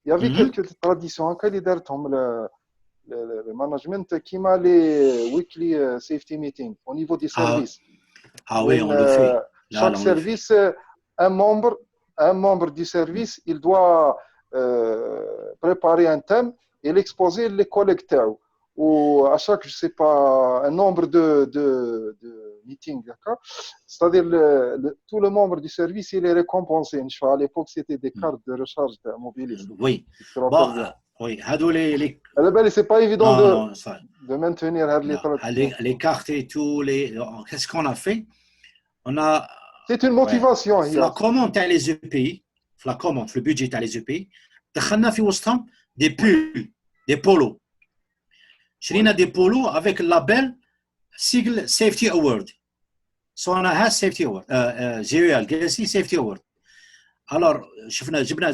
il y avait Mhm. quelques traditions qui le management qui m'a les weekly safety meeting au niveau des Ah, services. ah Où oui, on le fait. Là, chaque on le fait. service, un membre, un membre du service, il doit préparer un thème et l'exposer les collègues. Ou à chaque, je sais pas, un nombre de meetings, d'accord? C'est-à-dire tout le membre du service, il est récompensé. À l'époque, c'était des Mm. cartes de recharge de mobilistes. Oui. Si tu te Bon, rappelles bien. oui. هادو À la belle, c'est pas évident Non, non, ça, de maintenir les non. traditions. Les cartes et tout, qu'est-ce qu'on a fait? On a, C'est une ouais, motivation, في la Hias. commande تاع les EPI, في la commande, في le budget تاع les EPI, دخلنا في وسطهم des pulls, des polos. شرينا des polos avec le label sigle Safety Award. صونها Safety Award, GEL, GSI Safety Award. الوغ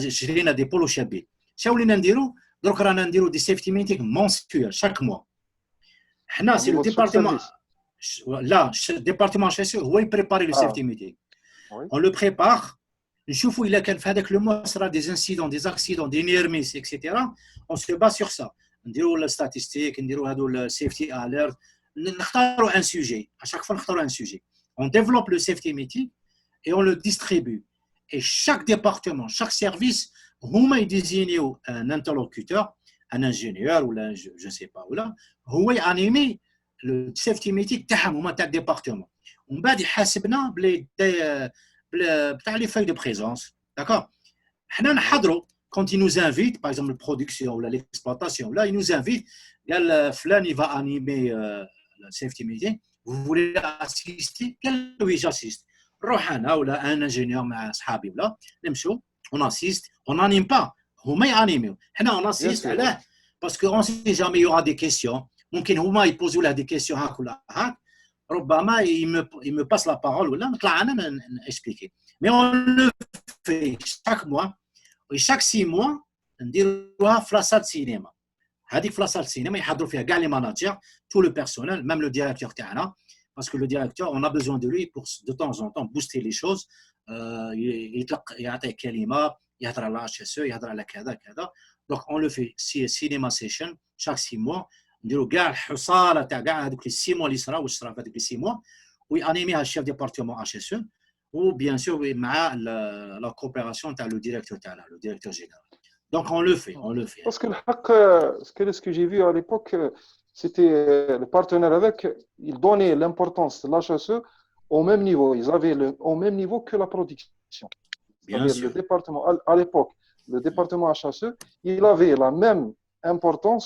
شرينا دي بولو شابين. شنو ولينا نديرو؟ درك رانا نديرو دي سيفتي ميتينغ مونستويال شاك موا. حنا Au سي لو niveau de chaque ديبارتمون. service. لا الديبارتمون شاسو هو يبريباري لو Ah, سيفتي ميتينغ. oui. اون لو بريبار نشوفوا الا كان في هذاك لو موا صرا دي انسيدون دي اكسيدون دي نيرميس اكسيتيرا اون سو با سور سا نديرو الستاتيستيك نديرو هادو السيفتي اليرت نختاروا ان سوجي اشاك فوا نختاروا ان سوجي اون ديفلوب لو سيفتي ميتينغ et on le distribue. Et chaque département, chaque service, هما يديزينيو un interlocuteur, un ingénieur ou je ne sais pas, ou là, هو يانيمي le safety meeting تاعهم هما تاع الديبارتمون. ومن بعد يحاسبنا بتاع les feuilles de présence. D'accord? حنا نحضروا quand ils nous invitent, par exemple, la production ou l'exploitation, là, ils nous invitent, Flan, il va animer le safety meeting, vous voulez assister? Oui, j'assiste. روح ولا ان انجينيور مع صحابي ولا نمشوا اون اسيست اون انيم با هما يانيميو حنا اون اسيست علاه باسكو اون سي جامي يورا دي كيسيون ممكن هما يبوزوا له دي كيسيون هاك ولا هاك ربما يمو باس لا بارول ولا نطلع انا نكسبليكي مي اون لو في شاك موا وشاك 6 موا نديروها في لاصال سينما هذيك في لاصال سينما يحضروا فيها كاع لي ماناجير تو لو بيرسونيل ميم لو ديريكتور تاعنا parce que le directeur, on a besoin de lui pour de temps en temps booster les choses. يعطي كلمة يهضر على HSE يهضر على كذا كذا. Donc on le fait cinéma session chaque 6 mois. نديروا كاع الحصالة تاع كاع هذوك 6 mois اللي صرا واش صرا في هذوك 6 mois ويانيميها الشيف ديبارتمون HSE وبيان سور مع la coopération تاع le directeur تاعنا le directeur général. Donc on le fait, on le fait. Parce que ce que j'ai vu à l'époque, c'était le partenaire avec, ils donnaient l'importance de l'HSE au même niveau. Ils avaient au même niveau que la production. Bien sûr. Le département, à l'époque, le département HSE, il avait la même importance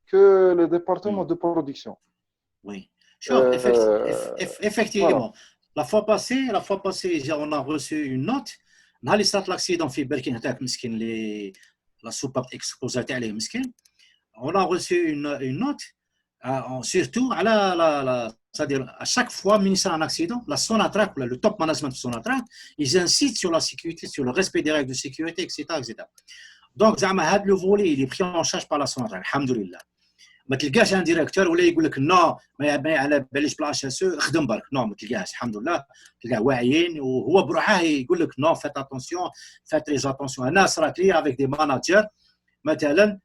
que le département de production. Oui. Effectivement. Voilà. La fois passée, on a reçu une note. نهار صرات l'accident في بركين هذاك مسكين اللي la soupape exposée عليه مسكين. On a reçu une note surtout c'est-à-dire à chaque fois ministre un accident, la Sonatrach, le top management de Sonatrach, ils incitent sur la sécurité, sur le respect des règles de sécurité, etc. Donc, le volet, il est pris en charge par la Sonatrach, alhamdoulilah. ما تلقاش ان ديريكتور ولا يقول لك نو ما على باليش بلا HSE خدم برك نو ما تلقاهش الحمد لله تلقاه واعيين وهو بروحه يقول لك نو فات اتونسيون فات تري اتونسيون. انا صرات لي افيك دي ماناجر مثلا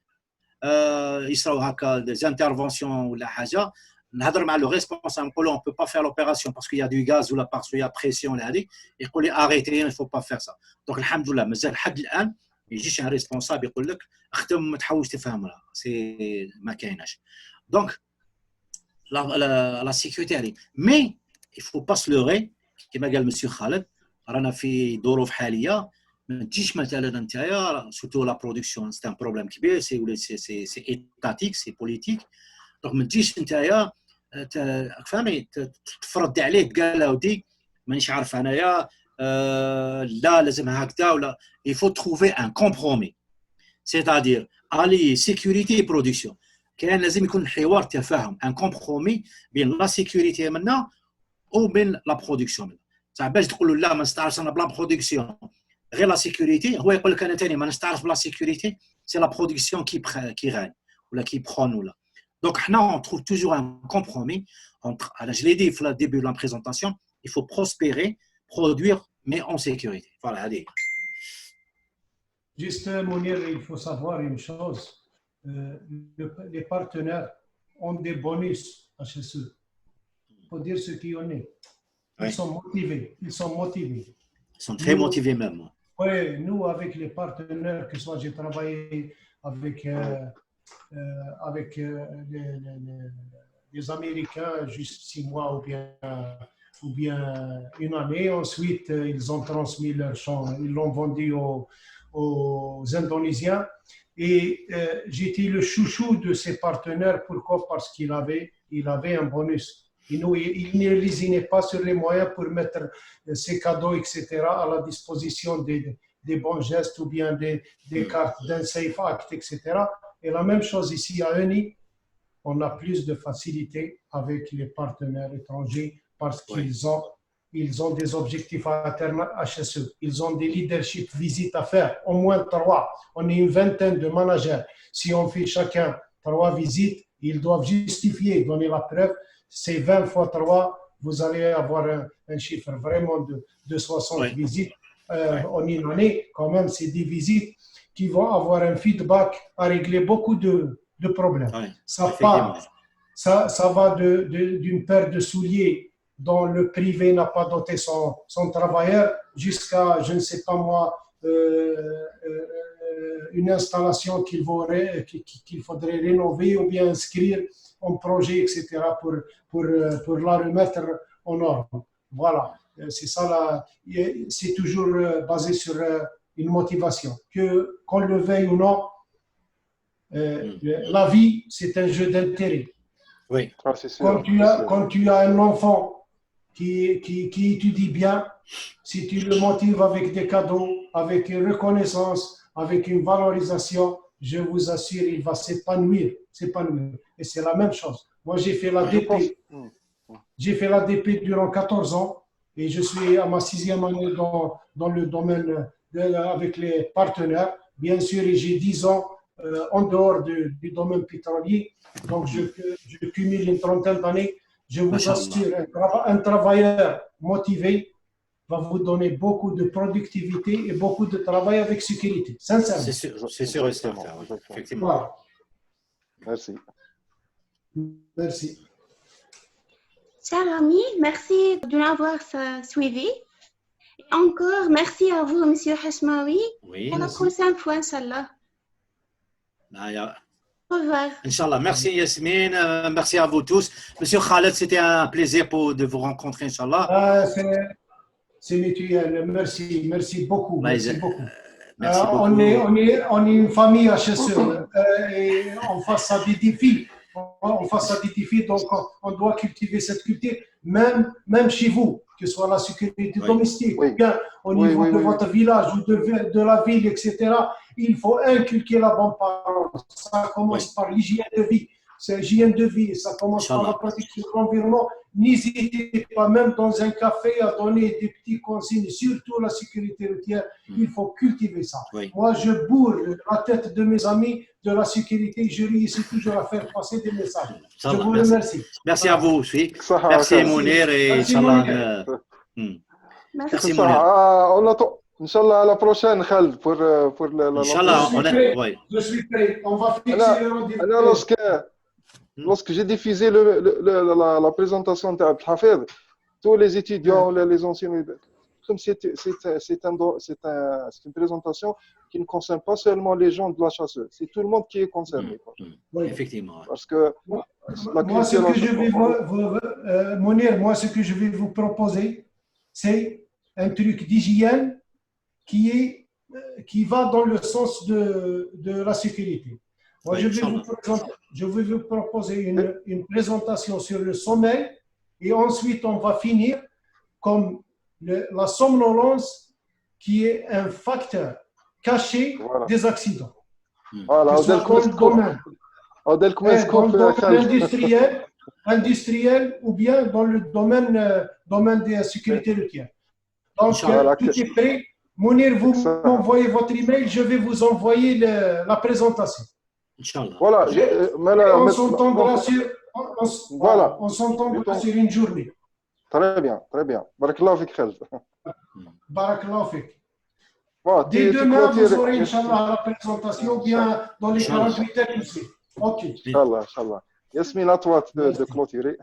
يصراو هكا دي انترفونسيون ولا حاجه نهضر مع لو ريسبونسابل نقول له اون بو با فير لوبيراسيون باسكو يا دو غاز ولا باسكو يا بريسيون ولا هذيك يقول لي اريتي il faut pas faire ça. دونك الحمد لله مازال لحد الان ما يجيش ان ريسبونسابل يقول لك اخدم ما تحاولش تفهمها سي ما كايناش. دونك لا سيكوريتي هذه مي il faut pas se leurrer كما قال مسيو خالد رانا في ظروف حاليه ما تجيش مثلا نتايا سورتو لا برودكسيون سي ان بروبليم كبير سي ايتاتيك سي بوليتيك. دونك ما تجيش نتايا فهمي تفرض عليك قال ودي مانيش عارف انايا لا لازم هكذا ولا il faut trouver un compromis c'est-à-dire allier sécurité et production. كان لازم يكون حوار تفاهم un compromis بين لا سيكوريتي منا وبين لا برودكسيون منا. صح باش تقول له لا ما نستعرفش انا بلا برودكسيون غير لا سيكوريتي هو يقول لك انا ثاني ما نستعرف بلا سيكوريتي سي لا برودكسيون كي غان ولا كي برون ولا. Donc, on trouve toujours un compromis entre, je l'ai dit au début de la présentation, il faut prospérer, produire, mais en sécurité. Voilà, allez. Juste, Mounir, il faut savoir une chose. Les partenaires ont des bonus HSE. Il faut dire ce qu'il en est. Ils Oui. sont motivés. Ils sont motivés. Ils sont très motivés même. Oui, nous, avec les partenaires, que ce soit j'ai travaillé avec, les Américains, juste 6 mois ou bien une année. Ensuite, ils ont transmis leur champ, ils l'ont vendu aux Indonésiens. Et j'étais le chouchou de ces partenaires. Pourquoi? Parce qu'il avait un bonus. Il ne lésinait pas sur les moyens pour mettre ses cadeaux, etc., à la disposition des bons gestes ou bien des cartes d'un Safe Act, etc. Et la même chose ici à ENI, on a plus de facilité avec les partenaires étrangers parce qu'ils ont des objectifs à terme HSE. Ils ont des leadership visites à faire, au moins 3. On est une vingtaine de managers. Si on fait chacun 3 visites, ils doivent justifier, donner la preuve. C'est 20 fois 3, vous allez avoir un chiffre vraiment de 60 visites en une année. Quand même, c'est des visites qui vont avoir un feedback à régler beaucoup de problèmes. Oui, Ça va d'une paire de souliers dont le privé n'a pas doté son travailleur jusqu'à, je ne sais pas moi, une installation qu'il faudrait rénover ou bien inscrire en projet, etc., pour la remettre en ordre. Voilà, c'est ça, c'est toujours basé sur une motivation. Qu'on le veuille ou non, la vie, c'est un jeu d'intérêt. Oui. Quand tu as un enfant qui étudie bien, si tu le motives avec des cadeaux, avec une reconnaissance, avec une valorisation, je vous assure, il va s'épanouir. Et c'est la même chose. Moi, j'ai fait l'ADP. J'ai fait l'ADP durant 14 ans et je suis à ma 6e année dans le domaine avec les partenaires. Bien sûr, et j'ai 10 ans en dehors du domaine pétrolier. Donc, je cumule une trentaine d'années. Je vous assure, un travailleur motivé va vous donner beaucoup de productivité et beaucoup de travail avec sécurité. Sincèrement. C'est sûr et certain, effectivement. Voilà. Merci. Merci. Chers amis, merci de nous avoir suivis. Et encore, merci à vous, Monsieur Hashmawi. Oui. À la prochaine fois, Inch'Allah. Au revoir. Inch'Allah. Merci Yasmine, merci à vous tous. Monsieur Khaled, c'était un plaisir de vous rencontrer, Inch'Allah. C'est mutuel. Merci beaucoup. Merci beaucoup. Merci beaucoup. On est une famille HSE et on face à des défis. Donc on doit cultiver cette culture, même chez vous, que ce soit la sécurité domestique, ou bien au niveau de votre village ou de la ville, etc. Il faut inculquer la bonne parole. Ça commence par l'hygiène de vie. C'est l'hygiène de vie, ça commence par la protection de l'environnement. N'hésitez pas, même dans un café, à donner des petits consignes, surtout la sécurité routière. Il faut cultiver ça. Moi, je bourre la tête de mes amis de la sécurité. Je réussis toujours à faire passer des messages. Je vous remercie. Merci à vous aussi. Merci Mounir et Inch'Allah. Merci Mounir. On attend. Inch'Allah, à la prochaine, Khaled, pour la Inch'Allah, je suis prêt. On va fixer le rendez-vous. Lorsque j'ai diffusé la présentation de Abdelhafid, tous les étudiants, les anciens, comme c'est une présentation qui ne concerne pas seulement les gens de la chasse, c'est tout le monde qui est concerné. Effectivement. Parce que moi, ce que je vais vous proposer, c'est un truc d'hygiène qui va dans le sens de la sécurité. Moi, je vais vous proposer une présentation sur le sommeil et ensuite on va finir comme la somnolence qui est un facteur caché des accidents. Voilà, dans le domaine industriel ou bien dans le domaine de la sécurité routière. Donc, tout est prêt. Mounir, vous m'envoyez votre email, je vais vous envoyer la présentation. Inch'Allah. Voilà. On s'entendra sur une journée. Très bien, très bien. Barakallahu fik, Khaled. Barakallahu fik. Bon, Dès demain, vous clôtures. aurez, Inch'Allah, la présentation, bien dans les Inch'Allah. 48 heures aussi. OK. Inch'Allah, Inch'Allah. Yasmine, à toi de clôturer.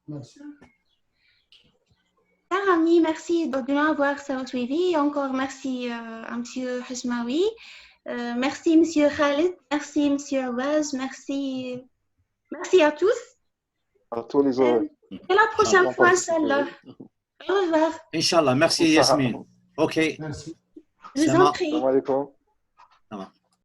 Merci. Chers amis, merci de nous avoir suivi. Et encore merci à M. Hajmawi. Merci M. Khalid. Merci M. Awaz. Merci à tous. À tous les autres. Et la prochaine fois, Inch'Allah. Au revoir. Inch'Allah. Merci, Yasmine. OK. Merci. Je vous Ça en va. prie. Salam alaikum. Ça va.